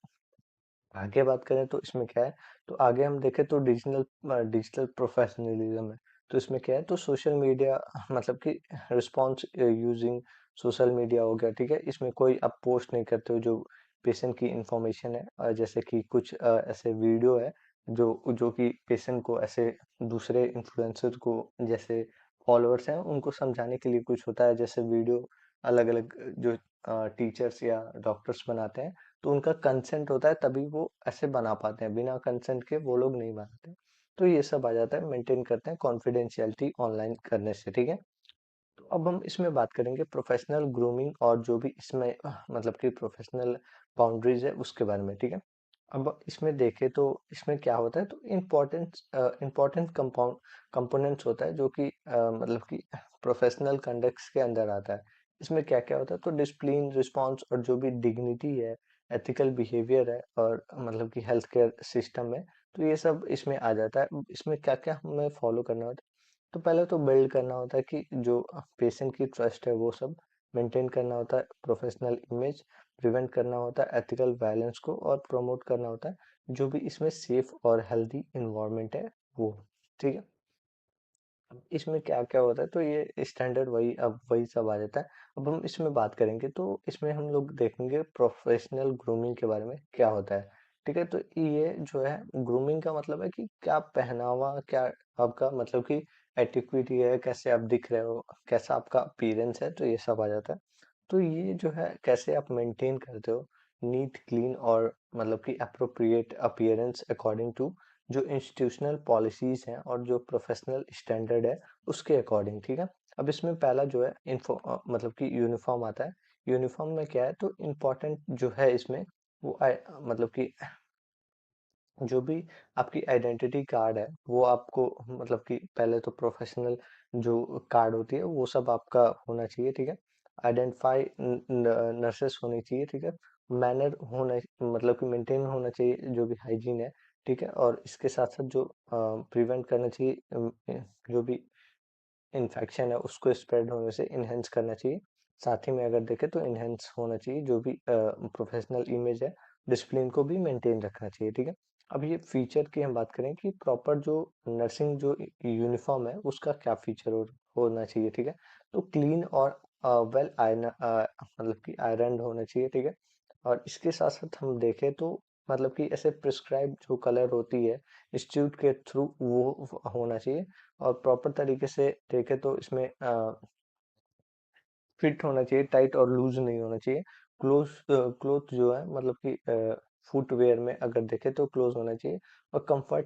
आगे बात करें तो इसमें क्या है, तो आगे हम देखें तो डिजिटल प्रोफेशनलिज्म है। तो इसमें क्या है, तो सोशल मीडिया मतलब कि रिस्पॉन्स यूजिंग सोशल मीडिया हो गया, ठीक है। इसमें कोई आप पोस्ट नहीं करते हो जो पेशेंट की इंफॉर्मेशन है, जैसे कि कुछ ऐसे वीडियो है जो जो कि पेशेंट को ऐसे दूसरे इन्फ्लुएंसर को जैसे फॉलोअर्स हैं उनको समझाने के लिए कुछ होता है, जैसे वीडियो अलग अलग जो टीचर्स या डॉक्टर्स बनाते हैं, तो उनका कंसेंट होता है तभी वो ऐसे बना पाते हैं, बिना कंसेंट के वो लोग नहीं बनाते। तो ये सब आ जाता है, मेंटेन करते हैं कॉन्फिडेंशियलिटी ऑनलाइन करने से, ठीक है। अब हम इसमें बात करेंगे प्रोफेशनल ग्रूमिंग और जो भी इसमें मतलब कि प्रोफेशनल बाउंड्रीज है उसके बारे में, ठीक है। अब इसमें देखें तो इसमें क्या होता है, तो इम्पोर्टेंट कंपाउंड कंपोनेंट्स होता है जो कि मतलब कि प्रोफेशनल कंडक्ट्स के अंदर आता है। इसमें क्या क्या होता है, तो डिसिप्लिन, रिस्पॉन्स और जो भी डिग्निटी है, एथिकल बिहेवियर है और मतलब कि हेल्थ केयर सिस्टम है, तो ये सब इसमें आ जाता है। इसमें क्या क्या हमें फॉलो करना होता है, तो पहले तो बिल्ड करना होता है कि जो पेशेंट की ट्रस्ट है वो सब मेंटेन करना होता है, प्रोफेशनल इमेज प्रिवेंट करना होता है, एथिकल वायलेंस को और प्रमोट करना होता है, जो भी इसमें सेफ और हेल्दी इन्वायरमेंट है वो, ठीक है। अब इसमें क्या क्या होता है, तो ये स्टैंडर्ड वही अब वही सब आ जाता है। अब हम इसमें बात करेंगे तो इसमें हम लोग देखेंगे प्रोफेशनल ग्रूमिंग के बारे में क्या होता है, ठीक है। तो ये जो है ग्रूमिंग का मतलब है कि क्या पहनावा, क्या आपका मतलब कि एटिक्विटी है, कैसे आप दिख रहे हो, कैसा आपका अपीयरेंस है, तो ये सब आ जाता है। तो ये जो है कैसे आप मेंटेन करते हो नीट, क्लीन और मतलब कि अप्रोप्रिएट अपीयरेंस अकॉर्डिंग टू जो इंस्टीट्यूशनल पॉलिसीज हैं और जो प्रोफेशनल स्टैंडर्ड है उसके अकॉर्डिंग, ठीक है। अब इसमें पहला जो है मतलब कि यूनिफॉर्म आता है। यूनिफॉर्म में क्या है, तो इम्पोर्टेंट जो है इसमें वो मतलब कि जो भी आपकी आइडेंटिटी कार्ड है वो आपको मतलब कि पहले तो प्रोफेशनल जो कार्ड होती है वो सब आपका होना चाहिए, ठीक है। आइडेंटिफाई नर्सेस होनी चाहिए, ठीक है। मैनर होना मतलब कि मेंटेन होना चाहिए जो भी हाइजीन है, ठीक है। और इसके साथ साथ जो प्रिवेंट करना चाहिए जो भी इन्फेक्शन है उसको स्प्रेड होने से इनहेंस करना चाहिए। साथ ही में अगर देखें तो इनहेंस होना चाहिए जो भी प्रोफेशनल इमेज है, डिसिप्लिन को भी मेंटेन रखना चाहिए, ठीक है। अब ये फीचर की हम बात करें कि प्रॉपर जो नर्सिंग जो यूनिफॉर्म है उसका क्या फीचर होना चाहिए, ठीक है। तो क्लीन और वेल आयरन मतलब कि आयरन होना चाहिए, ठीक है। और इसके साथ साथ हम देखें तो मतलब कि ऐसे प्रिस्क्राइब जो कलर होती है इंस्टीट्यूट के थ्रू वो होना चाहिए। और प्रॉपर तरीके से देखें तो इसमें फिट होना चाहिए, टाइट और लूज नहीं होना चाहिए। क्लोज क्लोथ जो है मतलब कि फुटवेयर में अगर देखें तो क्लोज होना चाहिए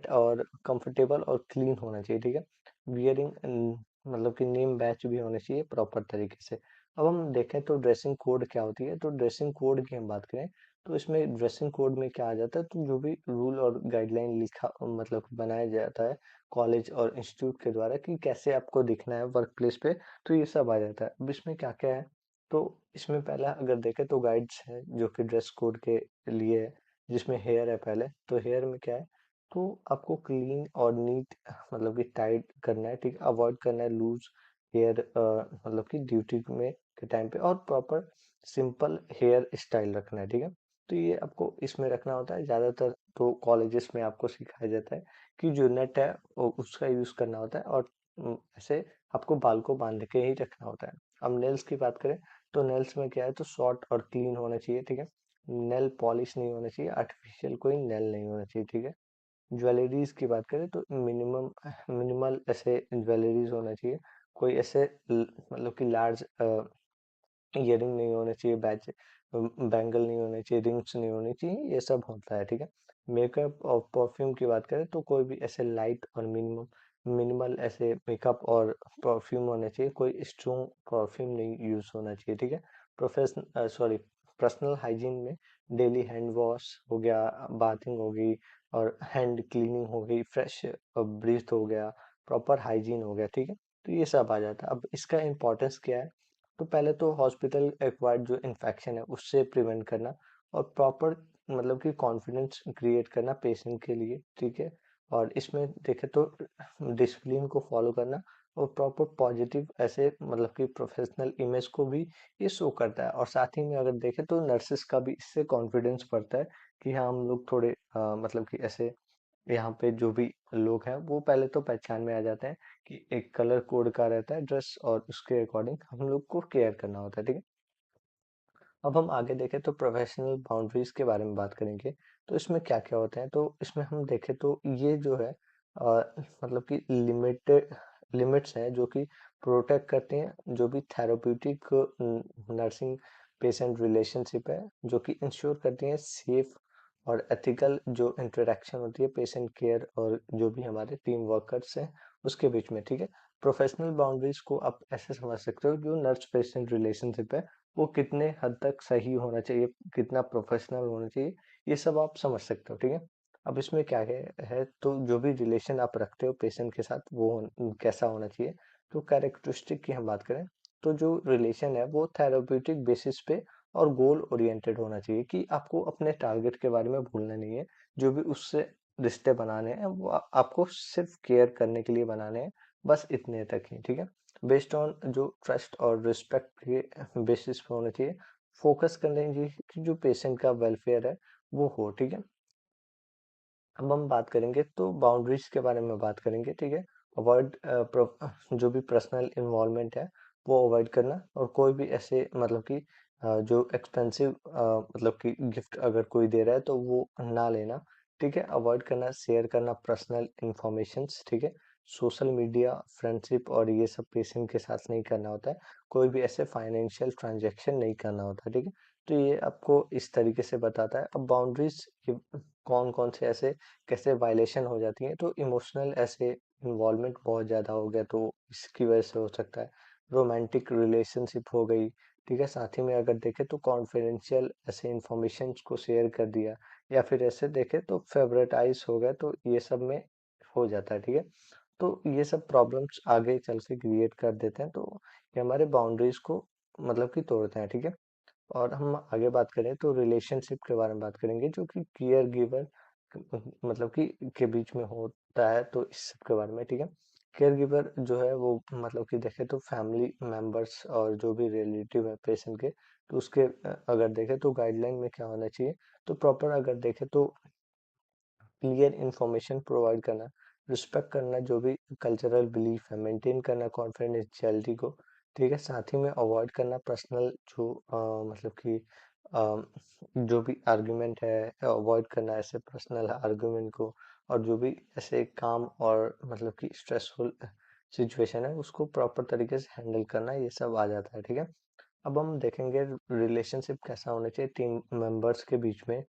और कंफर्टेबल और क्लीन होना चाहिए, ठीक है। वियरिंग मतलब कि नेम बैच भी होने चाहिए प्रॉपर तरीके से। अब हम देखें तो ड्रेसिंग कोड क्या होती है, तो ड्रेसिंग कोड की हम बात करें तो इसमें ड्रेसिंग कोड में क्या आ जाता है, तो जो भी रूल और गाइडलाइन लिखा मतलब बनाया जाता है कॉलेज और इंस्टीट्यूट के द्वारा कि कैसे आपको दिखना है वर्क प्लेस पे, तो ये सब आ जाता है। अब इसमें क्या क्या है, तो इसमें पहला अगर देखें तो गाइड्स है जो कि ड्रेस कोड के लिए है, जिसमें हेयर है पहले, तो हेयर में क्या है, तो आपको क्लीन और नीट मतलब कि टाइट करना है, ठीक है। अवॉइड करना है लूज हेयर मतलब कि ड्यूटी में के टाइम पे, और प्रॉपर सिंपल हेयर स्टाइल रखना है, ठीक है। तो ये आपको इसमें रखना होता है। ज़्यादातर तो कॉलेजेस में आपको सिखाया जाता है कि जो नेट है उसका यूज़ करना होता है, और ऐसे आपको बाल को बांध के ही रखना होता है। अब नेल्स की बात करें तो नेल्स में क्या है, तो शॉर्ट और क्लीन होना चाहिए, ठीक है। नेल पॉलिश नहीं होना चाहिए, आर्टिफिशियल कोई नेल नहीं होना चाहिए, ठीक है। ज्वेलरीज की बात करें तो मिनिमल ऐसे ज्वेलरीज होना चाहिए। कोई ऐसे मतलब कि लार्ज ईयरिंग नहीं होने चाहिए, बैंगल नहीं होने चाहिए, रिंग्स नहीं होनी चाहिए, ये सब होता है, ठीक है। मेकअप और परफ्यूम की बात करें तो कोई भी ऐसे लाइट और मिनिमल ऐसे मेकअप और परफ्यूम होने चाहिए, कोई स्ट्रॉन्ग परफ्यूम नहीं यूज होना चाहिए, ठीक है। पर्सनल हाइजीन में डेली हैंड वॉश हो गया, बाथिंग हो गई और हैंड क्लीनिंग हो गई, फ्रेश ब्रीथ हो गया, प्रॉपर हाइजीन हो गया, ठीक है। तो ये सब आ जाता है। अब इसका इम्पोर्टेंस क्या है, तो पहले तो हॉस्पिटल एक्वायर्ड जो इन्फेक्शन है उससे प्रिवेंट करना, और प्रॉपर मतलब कि कॉन्फिडेंस क्रिएट करना पेशेंट के लिए, ठीक है। और इसमें देखें तो डिसिप्लिन को फॉलो करना और प्रॉपर पॉजिटिव ऐसे मतलब कि प्रोफेशनल इमेज को भी ये शो करता है। और साथ ही में अगर देखें तो नर्सेस का भी इससे कॉन्फिडेंस बढ़ता है कि हाँ हम लोग थोड़े मतलब कि ऐसे यहाँ पे जो भी लोग हैं वो पहले तो पहचान में आ जाते हैं कि एक कलर कोड का रहता है ड्रेस, और उसके अकॉर्डिंग हम लोग को केयर करना होता है, ठीक है। अब हम आगे देखें तो प्रोफेशनल बाउंड्रीज के बारे में बात करेंगे, तो इसमें क्या क्या होते हैं, तो इसमें हम देखें तो ये जो है मतलब कि लिमिट्स हैं जो कि प्रोटेक्ट करते हैं जो भी थेराप्यूटिक नर्सिंग पेशेंट रिलेशनशिप है, जो कि इंश्योर करती हैं सेफ और एथिकल जो इंटरेक्शन होती है पेशेंट केयर और जो भी हमारे टीम वर्कर्स हैं उसके बीच में, ठीक है। प्रोफेशनल बाउंड्रीज को आप ऐसे समझ सकते हो, जो नर्स पेशेंट रिलेशनशिप है वो कितने हद तक सही होना चाहिए, कितना प्रोफेशनल होना चाहिए, ये सब आप समझ सकते हो, ठीक है। अब इसमें क्या है तो जो भी रिलेशन आप रखते हो पेशेंट के साथ वो कैसा होना चाहिए। तो कैरेक्टरिस्टिक की हम बात करें तो जो रिलेशन है वो थेराप्यूटिक बेसिस पे और गोल ओरिएंटेड होना चाहिए, कि आपको अपने टारगेट के बारे में भूलना नहीं है। जो भी उससे रिश्ते बनाने हैं वो आपको सिर्फ केयर करने के लिए बनाने हैं, बस इतने तक ही, ठीक है। बेस्ड ऑन जो ट्रस्ट और रिस्पेक्ट के बेसिस पे होना चाहिए। फोकस करना चाहिए कि जो पेशेंट का वेलफेयर है वो हो, ठीक है। अब हम बात करेंगे तो बाउंड्रीज के बारे में बात करेंगे, ठीक है। अवॉइड जो भी पर्सनल इन्वॉल्वमेंट है वो अवॉइड करना, और कोई भी ऐसे मतलब कि जो एक्सपेंसिव मतलब कि गिफ्ट अगर कोई दे रहा है तो वो ना लेना, ठीक है। अवॉइड करना शेयर करना पर्सनल इंफॉर्मेशंस, ठीक है। सोशल मीडिया फ्रेंडशिप और ये सब पेशेंट के साथ नहीं करना होता है। कोई भी ऐसे फाइनेंशियल ट्रांजेक्शन नहीं करना होता, ठीक है। तो ये आपको इस तरीके से बताता है। अब बाउंड्रीज कौन कौन से ऐसे कैसे वायलेशन हो जाती है, तो इमोशनल ऐसे इन्वॉल्वमेंट बहुत ज़्यादा हो गया तो इसकी वजह से हो सकता है। रोमांटिक रिलेशनशिप हो गई, ठीक है। साथ ही में अगर देखें तो कॉन्फिडेंशियल ऐसे इंफॉर्मेशन को शेयर कर दिया, या फिर ऐसे देखें तो फेवरेटाइज हो गया, तो ये सब में हो जाता है, ठीक है। तो ये सब प्रॉब्लम्स आगे चल के क्रिएट कर देते हैं, तो ये हमारे बाउंड्रीज को मतलब कि तोड़ते हैं, ठीक है। और हम आगे बात करें तो रिलेशनशिप के बारे में बात करेंगे, जो कि केयर गिवर मतलब कि के बीच में होता है, तो इस सब के बारे में, ठीक है। केयर गिवर जो है वो मतलब कि देखे तो फैमिली मेंबर्स और जो भी रिलेटिव है पेशेंट के, तो उसके अगर देखे तो गाइडलाइन में क्या होना चाहिए। तो प्रॉपर अगर देखे तो क्लियर इंफॉर्मेशन प्रोवाइड करना, रिस्पेक्ट करना जो भी कल्चरल बिलीफ है, मेंटेन करना कॉन्फिडेंशियलिटी को, ठीक है। साथ ही में अवॉइड करना पर्सनल जो मतलब कि जो भी आर्गुमेंट है, अवॉइड करना ऐसे पर्सनल आर्गुमेंट को, और जो भी ऐसे काम और मतलब कि स्ट्रेसफुल सिचुएशन है उसको प्रॉपर तरीके से हैंडल करना, ये सब आ जाता है, ठीक है। अब हम देखेंगे रिलेशनशिप कैसा होना चाहिए टीम मेंबर्स के बीच में।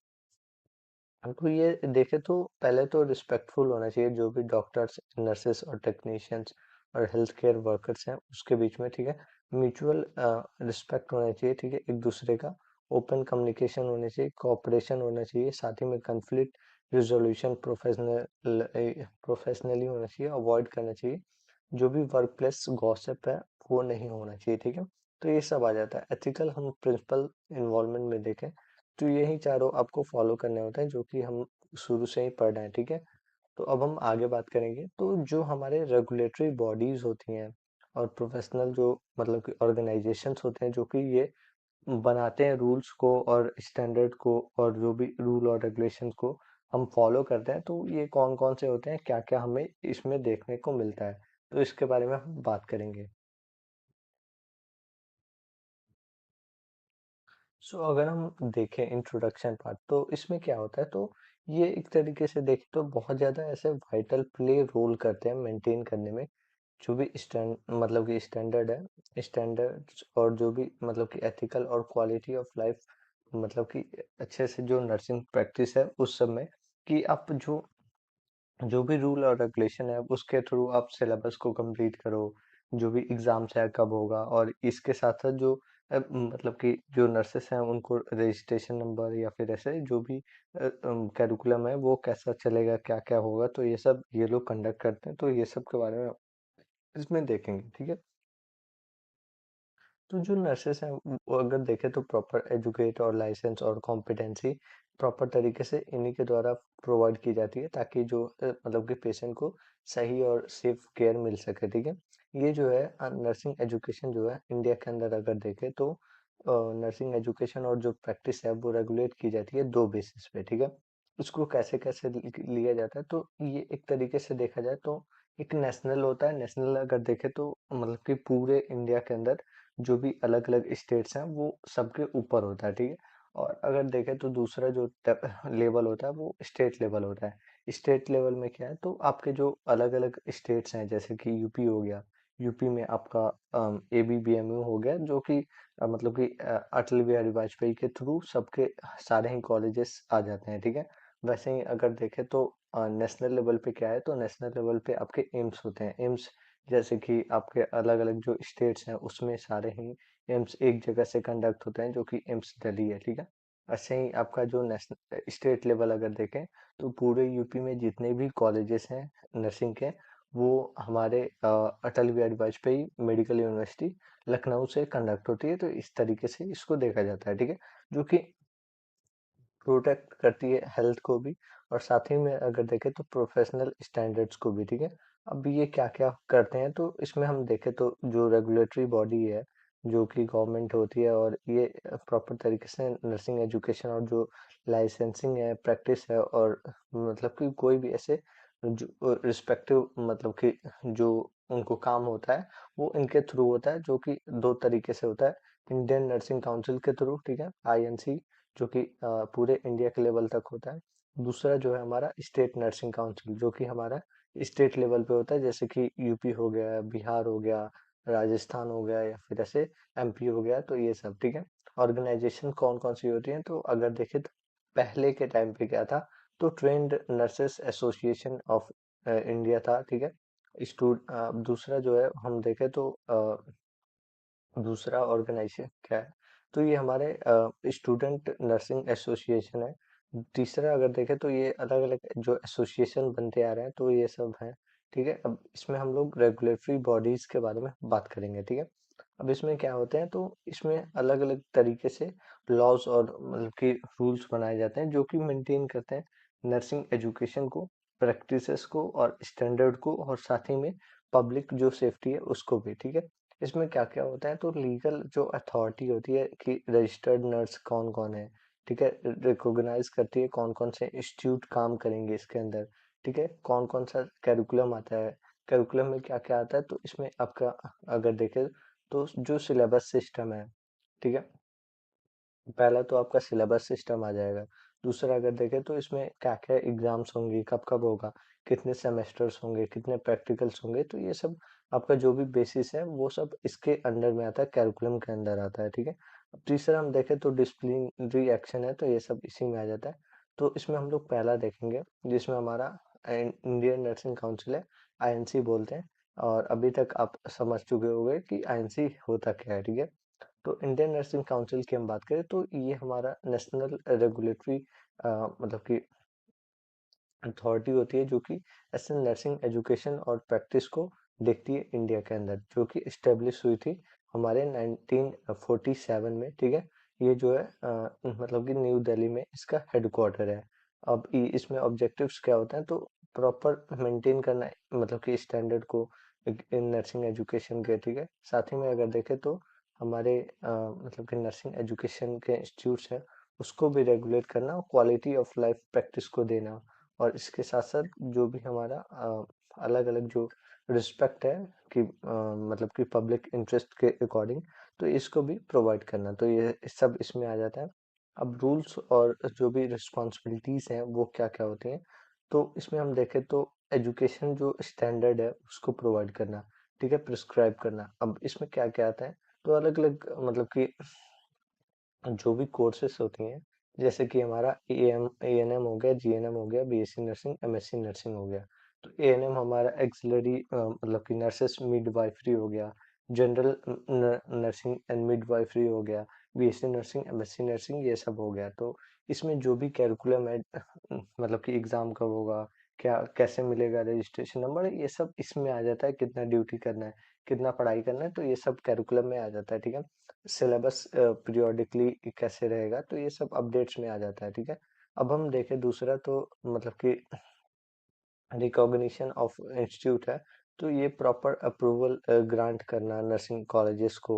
हमको ये देखे तो पहले तो रिस्पेक्टफुल होना चाहिए, जो भी डॉक्टर्स नर्सेस और टेक्नीशियंस और हेल्थ केयर वर्कर्स हैं उसके बीच में, ठीक है। म्यूचुअल रिस्पेक्ट होना चाहिए, ठीक है, एक दूसरे का। ओपन कम्युनिकेशन होना चाहिए, कोऑपरेशन होना चाहिए, साथ ही में कंफ्लिक्ट रिजोल्यूशन प्रोफेशनली होना चाहिए, अवॉइड करना चाहिए। जो भी वर्क प्लेस गॉसिप है वो नहीं होना चाहिए, ठीक है। तो ये सब आ जाता है। एथिकल हम प्रिंसिपल इन्वॉल्वमेंट में देखें तो यही चारों आपको फॉलो करने होते हैं, जो कि हम शुरू से ही पढ़ रहे हैं, ठीक है। तो अब हम आगे बात करेंगे तो जो हमारे रेगुलेटरी बॉडीज होती हैं और प्रोफेशनल जो मतलब कि ऑर्गेनाइजेशंस होते हैं, जो कि ये बनाते हैं रूल्स को और स्टैंडर्ड को, और जो भी रूल और रेगुलेशंस को हम फॉलो करते हैं, तो ये कौन कौन से होते हैं, क्या क्या हमें इसमें देखने को मिलता है, तो इसके बारे में हम बात करेंगे। सो अगर हम देखें इंट्रोडक्शन पार्ट, तो इसमें क्या होता है, तो ये एक तरीके से देखें तो बहुत ज़्यादा ऐसे वाइटल प्ले रोल करते हैं मेंटेन करने में। जो भी स्टैंड मतलब कि स्टैंडर्ड है, स्टैंडर्ड्स और जो भी मतलब कि एथिकल और क्वालिटी ऑफ लाइफ मतलब कि अच्छे से जो नर्सिंग प्रैक्टिस है उस सब में, कि आप जो भी रूल और रेगुलेशन है उसके थ्रू आप सिलेबस को कंप्लीट करो। जो भी एग्जाम्स है कब होगा, और इसके साथ साथ जो मतलब कि जो नर्सेस हैं उनको रजिस्ट्रेशन नंबर या फिर ऐसे जो भी कैरिकुलम है वो कैसा चलेगा, क्या क्या होगा, तो ये सब ये लोग कंडक्ट करते हैं, तो ये सब के बारे में इसमें देखेंगे, ठीक है। तो जो नर्सेस हैं वो अगर देखें तो प्रॉपर एजुकेट और लाइसेंस और कॉम्पिटेंसी प्रॉपर तरीके से इन्हीं के द्वारा प्रोवाइड की जाती है, ताकि जो मतलब कि पेशेंट को सही और सेफ केयर मिल सके, ठीक है। ये जो है नर्सिंग एजुकेशन जो है इंडिया के अंदर अगर देखें तो नर्सिंग एजुकेशन और जो प्रैक्टिस है वो रेगुलेट की जाती है दो बेसिस पे, ठीक है। उसको कैसे कैसे लिया जाता है, तो ये एक तरीके से देखा जाए तो एक नेशनल होता है। नेशनल अगर देखें तो मतलब कि पूरे इंडिया के अंदर जो भी अलग अलग स्टेट्स हैं वो सबके ऊपर होता है, ठीक है। और अगर देखें तो दूसरा जो लेवल होता है वो स्टेट लेवल होता है। स्टेट लेवल में क्या है, तो आपके जो अलग अलग स्टेट्स हैं जैसे कि यूपी हो गया, यूपी में आपका ABBMU हो गया, जो कि मतलब कि अटल बिहारी वाजपेयी के थ्रू सबके सारे ही कॉलेजेस आ जाते हैं, ठीक है। वैसे ही अगर देखें तो नेशनल लेवल पे क्या है, तो नेशनल लेवल पे आपके एम्स होते हैं। एम्स जैसे कि आपके अलग अलग जो स्टेट्स हैं उसमें सारे ही एम्स एक जगह से कंडक्ट होते हैं, जो कि एम्स दिल्ली है, ठीक है। ऐसे ही आपका जो नेशनल स्टेट लेवल अगर देखें तो पूरे यूपी में जितने भी कॉलेजेस हैं नर्सिंग के, वो हमारे अटल बिहारी वाजपेयी मेडिकल यूनिवर्सिटी लखनऊ से कंडक्ट होती है। तो इस तरीके से इसको देखा जाता है, ठीक है, जो कि प्रोटेक्ट करती है हेल्थ को भी, और साथ ही में अगर देखें तो प्रोफेशनल स्टैंडर्ड्स को भी, ठीक है। अब ये क्या क्या करते हैं, तो इसमें हम देखें तो जो रेगुलेटरी बॉडी है जो कि गवर्नमेंट होती है, और ये प्रॉपर तरीके से नर्सिंग एजुकेशन और जो लाइसेंसिंग है, प्रैक्टिस है, और मतलब कि कोई भी ऐसे जो रिस्पेक्टिव मतलब कि जो उनको काम होता है वो इनके थ्रू होता है, जो कि दो तरीके से होता है। इंडियन नर्सिंग काउंसिल के थ्रू, ठीक है, आईएनसी, जो कि पूरे इंडिया के लेवल तक होता है। दूसरा जो है हमारा स्टेट नर्सिंग काउंसिल, जो कि हमारा स्टेट लेवल पे होता है, जैसे कि यूपी हो गया, बिहार हो गया, राजस्थान हो गया, या फिर ऐसे एमपी हो गया, तो ये सब, ठीक है। ऑर्गेनाइजेशन कौन कौन सी होती हैं, तो अगर देखें तो पहले के टाइम पे क्या था, तो trend nurses association of India था, ठीक है। दूसरा जो है हम देखें तो दूसरा ऑर्गेनाइजेशन क्या है, तो ये हमारे स्टूडेंट नर्सिंग एसोसिएशन है। तीसरा अगर देखें तो ये अलग अलग जो एसोसिएशन बनते आ रहे हैं, तो ये सब हैं, ठीक है। अब इसमें हम लोग रेगुलेटरी बॉडीज के बारे में बात करेंगे, ठीक है। अब इसमें क्या होते हैं, तो इसमें अलग अलग तरीके से लॉज और मतलब कि रूल्स बनाए जाते हैं, जो कि मेंटेन करते हैं नर्सिंग एजुकेशन को, प्रैक्टिसेस को और स्टैंडर्ड को, और साथ ही में पब्लिक जो सेफ्टी है उसको भी, ठीक है। इसमें क्या-क्या होता है, तो लीगल जो अथॉरिटी होती है कि रजिस्टर्ड नर्स कौन-कौन है, ठीक है, रिकॉग्नाइज करती है कौन-कौन से इंस्टीट्यूट काम करेंगे इसके अंदर, ठीक है, कौन-कौन सा कैरिकुलम आता है, कैरिकुलम में क्या-क्या आता है, तो इसमें आपका अगर देखें तो जो सिलेबस सिस्टम है, ठीक है, पहला तो आपका सिलेबस सिस्टम आ जाएगा। दूसरा अगर देखें तो इसमें क्या-क्या एग्जाम्स होंगी, कब-कब होगा, कितने सेमेस्टर्स होंगे, कितने प्रैक्टिकल्स होंगे, तो ये सब आपका जो भी बेसिस है वो सब इसके अंडर में आता है, कैरिकुलम के अंदर आता है, ठीक है। अब तीसरा हम देखें तो डिसिप्लिनरी एक्शन है, तो ये सब इसी में आ जाता है। तो इसमें हम लोग पहला देखेंगे, जिसमें हमारा इंडियन नर्सिंग काउंसिल है, आईएनसी बोलते हैं। और अभी तक आप समझ चुके होंगे कि आईएनसी होता क्या है, ठीक है। तो इंडियन नर्सिंग काउंसिल की हम बात करें तो ये हमारा नेशनल रेगुलेटरी मतलब कि अथॉरिटी होती है, जो कि ऐसे नर्सिंग एजुकेशन और प्रैक्टिस को देखती है इंडिया के अंदर, जो कि इस्टेब्लिश हुई थी हमारे 1947 में, ठीक है। ये जो है मतलब कि न्यू दिल्ली में इसका हेडक्वार्टर है। अब इसमें ऑब्जेक्टिव्स क्या होते हैं, तो प्रॉपर मेंटेन करना है, मतलब कि स्टैंडर्ड को इन नर्सिंग एजुकेशन के, ठीक है। साथ ही में अगर देखें तो हमारे मतलब कि नर्सिंग एजुकेशन के इंस्टीट्यूट्स हैं उसको भी रेगुलेट करना, और क्वालिटी ऑफ लाइफ प्रैक्टिस को देना, और इसके साथ-साथ जो भी हमारा अलग-अलग जो रिस्पेक्ट है कि मतलब कि पब्लिक इंटरेस्ट के अकॉर्डिंग, तो इसको भी प्रोवाइड करना, तो ये सब इसमें आ जाता है। अब रूल्स और जो भी रिस्पॉन्सिबिलिटीज हैं वो क्या-क्या होती हैं, तो इसमें हम देखें तो एजुकेशन जो स्टैंडर्ड है उसको प्रोवाइड करना, ठीक है, प्रिस्क्राइब करना। अब इसमें क्या-क्या आता है, तो अलग-अलग मतलब कि जो भी कोर्सेस होती हैं, जैसे कि हमारा एएनएम हो गया, जीएनएम हो गया, बीएससी नर्सिंग, एमएससी नर्सिंग हो गया। तो एएनएम हमारा एक्सिलरी मतलब कि नर्सेस मिडवाइफरी हो गया, जनरल नर्सिंग एंड मिडवाइफरी हो गया, बीएससी नर्सिंग, एमएससी नर्सिंग, ये सब हो गया। तो इसमें जो भी कैरिकुलम है मतलब कि एग्जाम कब होगा, क्या कैसे मिलेगा रजिस्ट्रेशन नंबर, ये सब इसमें आ जाता है, कितना ड्यूटी करना है, कितना पढ़ाई करना है, तो ये सब कैरिकुलम में आ जाता है, ठीक है। सिलेबस पीरियोडिकली कैसे रहेगा, तो ये सब अपडेट्स में आ जाता है, ठीक है। अब हम देखें दूसरा, तो मतलब कि रिकॉग्निशन ऑफ इंस्टीट्यूट है, तो ये प्रॉपर अप्रूवल ग्रांट करना नर्सिंग कॉलेजेस को,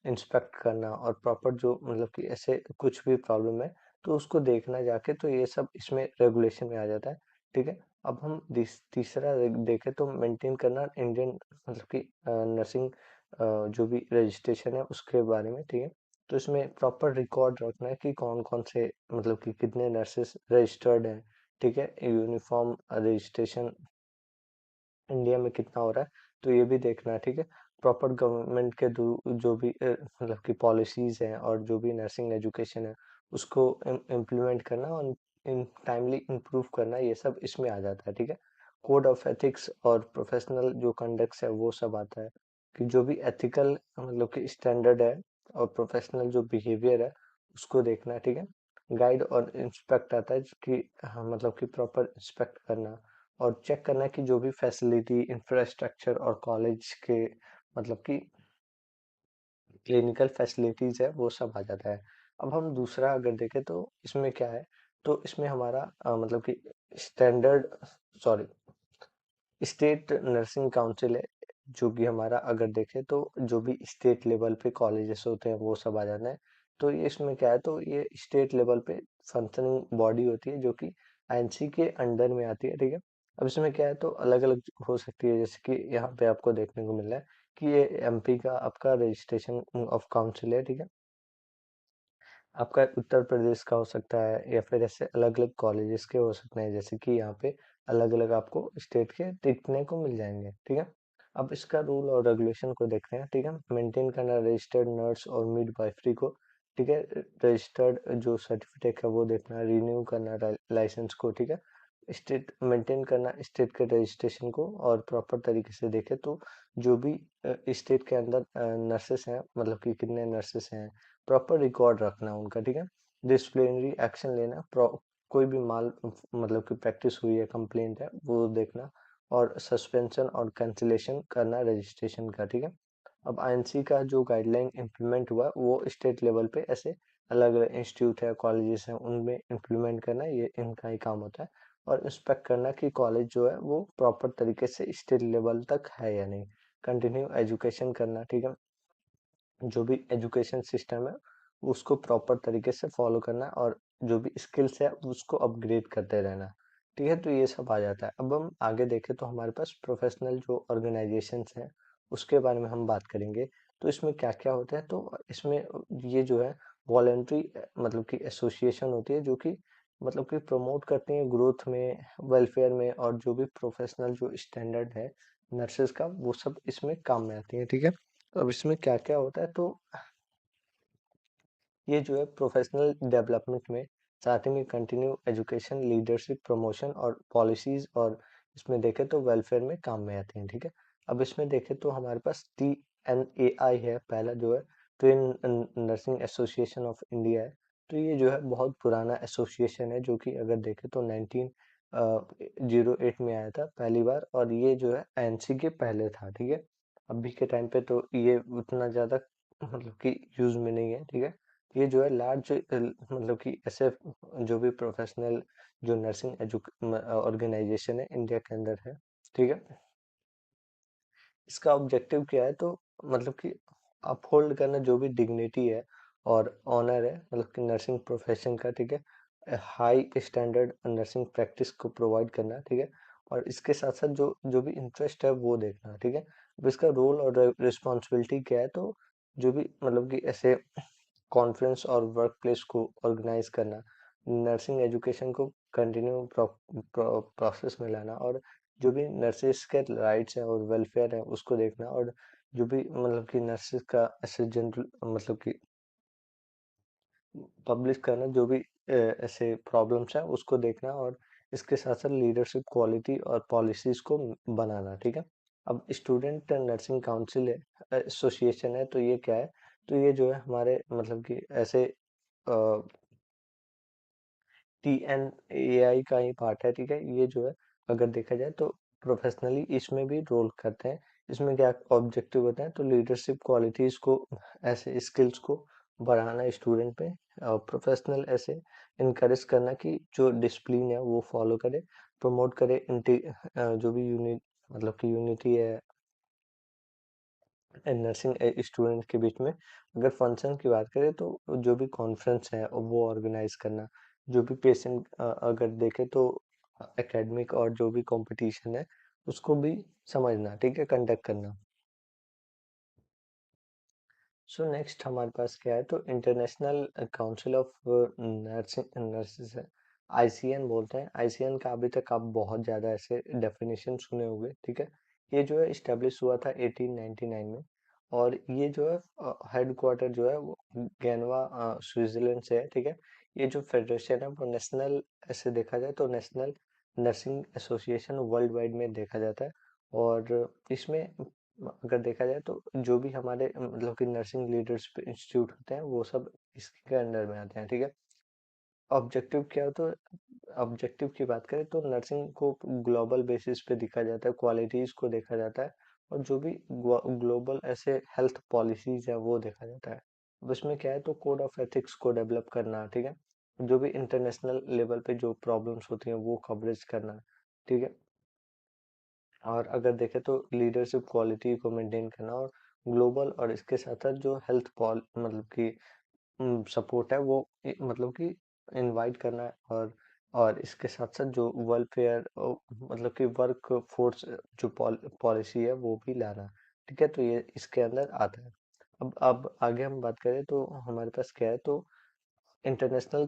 इंस्पेक्ट करना, और प्रॉपर जो मतलब कि ऐसे कुछ भी प्रॉब्लम है तो उसको देखना जाके, तो ये सब इसमें रेगुलेशन में आ जाता है, ठीक है। अब हम तीसरा देखें तो मेंटेन करना इंडियन मतलब कि नर्सिंग जो भी रजिस्ट्रेशन है उसके बारे में, ठीक है। तो इसमें प्रॉपर रिकॉर्ड रखना है कि कौन कौन से मतलब कि कितने नर्सेस रजिस्टर्ड हैं, ठीक है, यूनिफॉर्म रजिस्ट्रेशन इंडिया में कितना हो रहा है, तो ये भी देखना है, ठीक है। प्रॉपर गवर्नमेंट के जो भी मतलब की पॉलिसीज हैं और जो भी नर्सिंग एजुकेशन है उसको इम्प्लीमेंट करना और इन टाइमली इम्प्रूव करना, ये सब इसमें आ जाता है, ठीक है। कोड ऑफ एथिक्स और प्रोफेशनल जो कंडक्ट्स है वो सब आता है, कि जो भी एथिकल मतलब कि स्टैंडर्ड है और प्रोफेशनल जो बिहेवियर है उसको देखना, ठीक है। गाइड और इंस्पेक्ट आता है कि हाँ, मतलब कि प्रॉपर इंस्पेक्ट करना और चेक करना कि जो भी फैसिलिटी इंफ्रास्ट्रक्चर और कॉलेज के मतलब कि क्लिनिकल फैसिलिटीज है वो सब आ जाता है। अब हम दूसरा अगर देखें तो इसमें क्या है, तो इसमें हमारा मतलब कि standard sorry state nursing council है, जो कि हमारा अगर देखें तो जो भी स्टेट लेवल पे कॉलेजेस होते हैं वो सब आ जाना है। तो ये इसमें क्या है, तो ये स्टेट लेवल पे फंक्शनिंग बॉडी होती है जो कि आईएनसी के अंडर में आती है, ठीक है। अब इसमें क्या है, तो अलग अलग हो सकती है, जैसे कि यहाँ पे आपको देखने को मिल रहा है कि ये एमपी का आपका रजिस्ट्रेशन ऑफ काउंसिल है, ठीक है। आपका उत्तर प्रदेश का हो सकता है या फिर ऐसे अलग अलग कॉलेजेस के हो सकते हैं, जैसे कि यहाँ पे अलग अलग आपको स्टेट के देखने को मिल जाएंगे, ठीक है। अब इसका रूल और रेगुलेशन को देखते हैं, ठीक है। मेंटेन करना रजिस्टर्ड नर्स और मिडवाइफरी को, ठीक है। रजिस्टर्ड जो सर्टिफिकेट है वो देखना, रिन्यू करना लाइसेंस को, ठीक है। स्टेट मेंटेन करना स्टेट के रजिस्ट्रेशन को, और प्रॉपर तरीके से देखे तो जो भी स्टेट के अंदर नर्सेस हैं, मतलब कि कितने नर्सेस हैं, प्रॉपर रिकॉर्ड रखना उनका, ठीक है। डिसिप्लिनरी एक्शन लेना, कोई भी माल मतलब कि प्रैक्टिस हुई है, कंप्लेंट है वो देखना, और सस्पेंशन और कैंसिलेशन करना रजिस्ट्रेशन का, ठीक है। अब आईएनसी का जो गाइडलाइन इम्प्लीमेंट हुआ वो स्टेट लेवल पे ऐसे अलग अलग इंस्टीट्यूट है, कॉलेजेस हैं, उनमें इम्प्लीमेंट करना ये इनका ही काम होता है। और इंस्पेक्ट करना कि कॉलेज जो है वो प्रॉपर तरीके से स्टेट लेवल तक है या नहीं। कंटिन्यू एजुकेशन करना, ठीक है। जो भी एजुकेशन सिस्टम है उसको प्रॉपर तरीके से फॉलो करना, और जो भी स्किल्स है उसको अपग्रेड करते रहना, ठीक है। तो ये सब आ जाता है। अब हम आगे देखें तो हमारे पास प्रोफेशनल जो ऑर्गेनाइजेशंस हैं उसके बारे में हम बात करेंगे। तो इसमें क्या क्या होता है, तो इसमें ये जो है वॉलेंट्री मतलब कि एसोसिएशन होती है, जो कि मतलब कि प्रमोट करती है ग्रोथ में, वेलफेयर में, और जो भी प्रोफेशनल जो स्टैंडर्ड है नर्सेज का वो सब इसमें काम में आती है, ठीक है। अब इसमें क्या क्या होता है, तो ये जो है प्रोफेशनल डेवलपमेंट में साथ ही में कंटिन्यू एजुकेशन, लीडरशिप, प्रमोशन और पॉलिसीज, और इसमें देखें तो वेलफेयर में काम में आते हैं, ठीक है। अब इसमें देखें तो हमारे पास TNAI है पहला, जो है train nursing association of India है। तो ये जो है बहुत पुराना एसोसिएशन है, जो कि अगर देखें तो 1908 में आया था पहली बार, और ये जो है एनसी के पहले था, ठीक है। अभी के टाइम पे तो ये उतना ज्यादा मतलब कि यूज में नहीं है, ठीक है। ये जो है लार्ज मतलब कि ऐसे जो भी प्रोफेशनल जो नर्सिंग ऑर्गेनाइजेशन है इंडिया के अंदर है, ठीक है। इसका ऑब्जेक्टिव क्या है, तो मतलब कि अपहोल्ड करना जो भी डिग्निटी है और ऑनर है मतलब कि नर्सिंग प्रोफेशन का, ठीक है। हाई स्टैंडर्ड नर्सिंग प्रैक्टिस को प्रोवाइड करना, ठीक है। और इसके साथ साथ जो जो भी इंटरेस्ट है वो देखना, ठीक है। अब इसका रोल और रिस्पॉन्सिबिलिटी क्या है, तो जो भी मतलब कि ऐसे कॉन्फ्रेंस और वर्क प्लेस को ऑर्गेनाइज करना, नर्सिंग एजुकेशन को कंटिन्यू प्रोसेस में लाना, और जो भी नर्सेस के राइट्स हैं और वेलफेयर है उसको देखना, और जो भी मतलब कि नर्सेस का ऐसे जनरल मतलब कि पब्लिश करना, जो भी ऐसे प्रॉब्लम्स हैं उसको देखना, और इसके साथ साथ लीडरशिप क्वालिटी और पॉलिसीज को बनाना, ठीक है। अब स्टूडेंट नर्सिंग काउंसिल है, एसोसिएशन है, तो ये क्या है, तो ये जो है हमारे मतलब कि ऐसे TNAI का ही पार्ट है, ठीक है। ये जो है अगर देखा जाए तो प्रोफेशनली इसमें भी रोल करते हैं। इसमें क्या ऑब्जेक्टिव होता है, तो लीडरशिप क्वालिटीज को ऐसे स्किल्स को बढ़ाना स्टूडेंट पे, और प्रोफेशनल ऐसे इनकरेज करना कि जो डिसिप्लिन है वो फॉलो करे, प्रमोट करे जो भी यूनिट मतलब कि यूनिटी है नर्सिंग स्टूडेंट के बीच में। अगर फंक्शन की बात करें तो जो भी कॉन्फ्रेंस है वो ऑर्गेनाइज करना, जो भी पेशेंट अगर देखे तो एकेडमिक और जो भी कंपटीशन है उसको भी समझना, ठीक है, कंडक्ट करना। सो नेक्स्ट हमारे पास क्या है, तो international council of nursing nurses है, आईसीएन बोलते हैं। आईसीएन का अभी तक आप बहुत ज़्यादा ऐसे डेफिनेशन सुने होंगे, ठीक है। ये जो है इस्टेब्लिश हुआ था 1899 में, और ये जो है हेडक्वार्टर जो है वो गेनवा स्विट्जरलैंड से है, ठीक है। ये जो फेडरेशन है वो नेशनल ऐसे देखा जाए तो national nursing association world wide में देखा जाता है। और इसमें अगर देखा जाए तो जो भी हमारे मतलब कि नर्सिंग लीडर्स इंस्टीट्यूट होते हैं वो सब इसके अंडर में आते हैं, ठीक है। ऑब्जेक्टिव क्या हो तो ऑब्जेक्टिव की बात करें तो नर्सिंग को ग्लोबल बेसिस पे देखा जाता है, क्वालिटीज को देखा जाता है, और जो भी ग्लोबल ऐसे हेल्थ पॉलिसीज है वो देखा जाता है। अब इसमें क्या है तो कोड ऑफ एथिक्स को डेवलप करना, ठीक है। जो भी इंटरनेशनल लेवल पे जो प्रॉब्लम्स होती हैं वो कवरेज करना, ठीक है। और अगर देखें तो लीडरशिप क्वालिटी को मेंटेन करना, और ग्लोबल और इसके साथ साथ जो हेल्थ पॉल मतलब कि सपोर्ट है वो मतलब कि इनवाइट करना है। और इसके साथ साथ जो वेलफेयर मतलब कि वर्क फोर्स जो पॉलिसी है वो भी लाना, ठीक है। तो ये इसके अंदर आता है। अब आगे हम बात करें तो हमारे पास क्या है तो इंटरनेशनल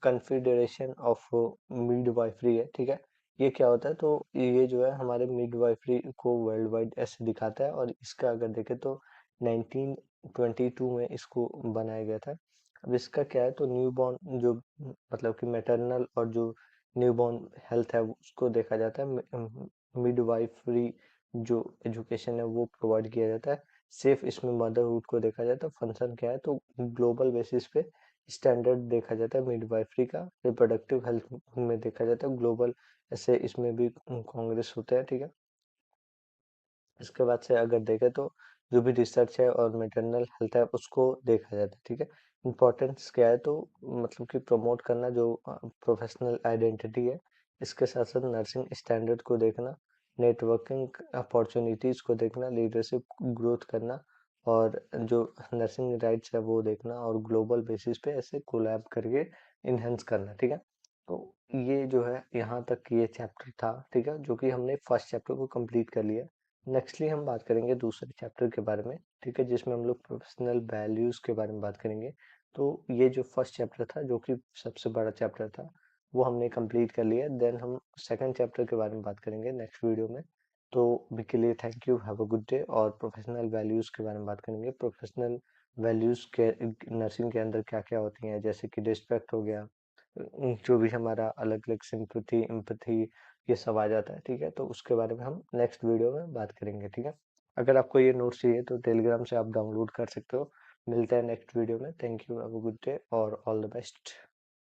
कन्फेडरेशन ऑफ मिडवाइफरी है, ठीक है। ये क्या होता है तो ये जो है हमारे मिडवाइफरी को वर्ल्ड वाइड ऐसे दिखाता है, और इसका अगर देखें तो 1922 में इसको बनाया गया था। अब इसका क्या है तो न्यूबॉर्न जो मतलब कि मैटरनल और जो न्यूबॉर्न हेल्थ है उसको देखा जाता है। मिडवाइफरी जो एजुकेशन है वो प्रोवाइड किया जाता है। सिर्फ इसमें मदरहुड को देखा जाता है। फंक्शन क्या है तो ग्लोबल बेसिस पे स्टैंडर्ड देखा जाता है मिडवाइफरी का। रिप्रोडक्टिव हेल्थ में देखा जाता है ग्लोबल, ऐसे इसमें भी कांग्रेस होता है, ठीक है। इसके बाद से अगर देखें तो जो भी रिसर्च है और मैटरनल हेल्थ है उसको देखा जाता है, ठीक है। इम्पोर्टेंस क्या है तो मतलब कि प्रमोट करना जो प्रोफेशनल आइडेंटिटी है। इसके साथ साथ नर्सिंग स्टैंडर्ड को देखना, नेटवर्किंग अपॉर्चुनिटीज को देखना, लीडरशिप ग्रोथ करना, और जो नर्सिंग राइट्स है वो देखना, और ग्लोबल बेसिस पे ऐसे कोलैब करके इनहेंस करना, ठीक है। तो ये जो है यहाँ तक ये चैप्टर था, ठीक है, जो कि हमने फर्स्ट चैप्टर को कंप्लीट कर लिया। नेक्स्टली हम बात करेंगे दूसरे चैप्टर के बारे में, ठीक है, जिसमें हम लोग प्रोफेशनल वैल्यूज के बारे में बात करेंगे। तो ये जो फर्स्ट चैप्टर था जो कि सबसे बड़ा चैप्टर था वो हमने कंप्लीट कर लिया। देन हम सेकंड चैप्टर के बारे में बात करेंगे नेक्स्ट वीडियो में। तो अभी के लिए thank you, have a good day. और प्रोफेशनल वैल्यूज के बारे में बात करेंगे। प्रोफेशनल वैल्यूज के नर्सिंग के अंदर क्या क्या होती हैं, जैसे कि रिस्पेक्ट हो गया, जो भी हमारा अलग अलग सिंपैथी एम्पैथी ये सब आ जाता है, ठीक है। तो उसके बारे में हम नेक्स्ट वीडियो में बात करेंगे, ठीक है। अगर आपको ये नोट्स चाहिए तो टेलीग्राम से आप डाउनलोड कर सकते हो। मिलते हैं नेक्स्ट वीडियो में। Thank you, have a good day और ऑल द बेस्ट।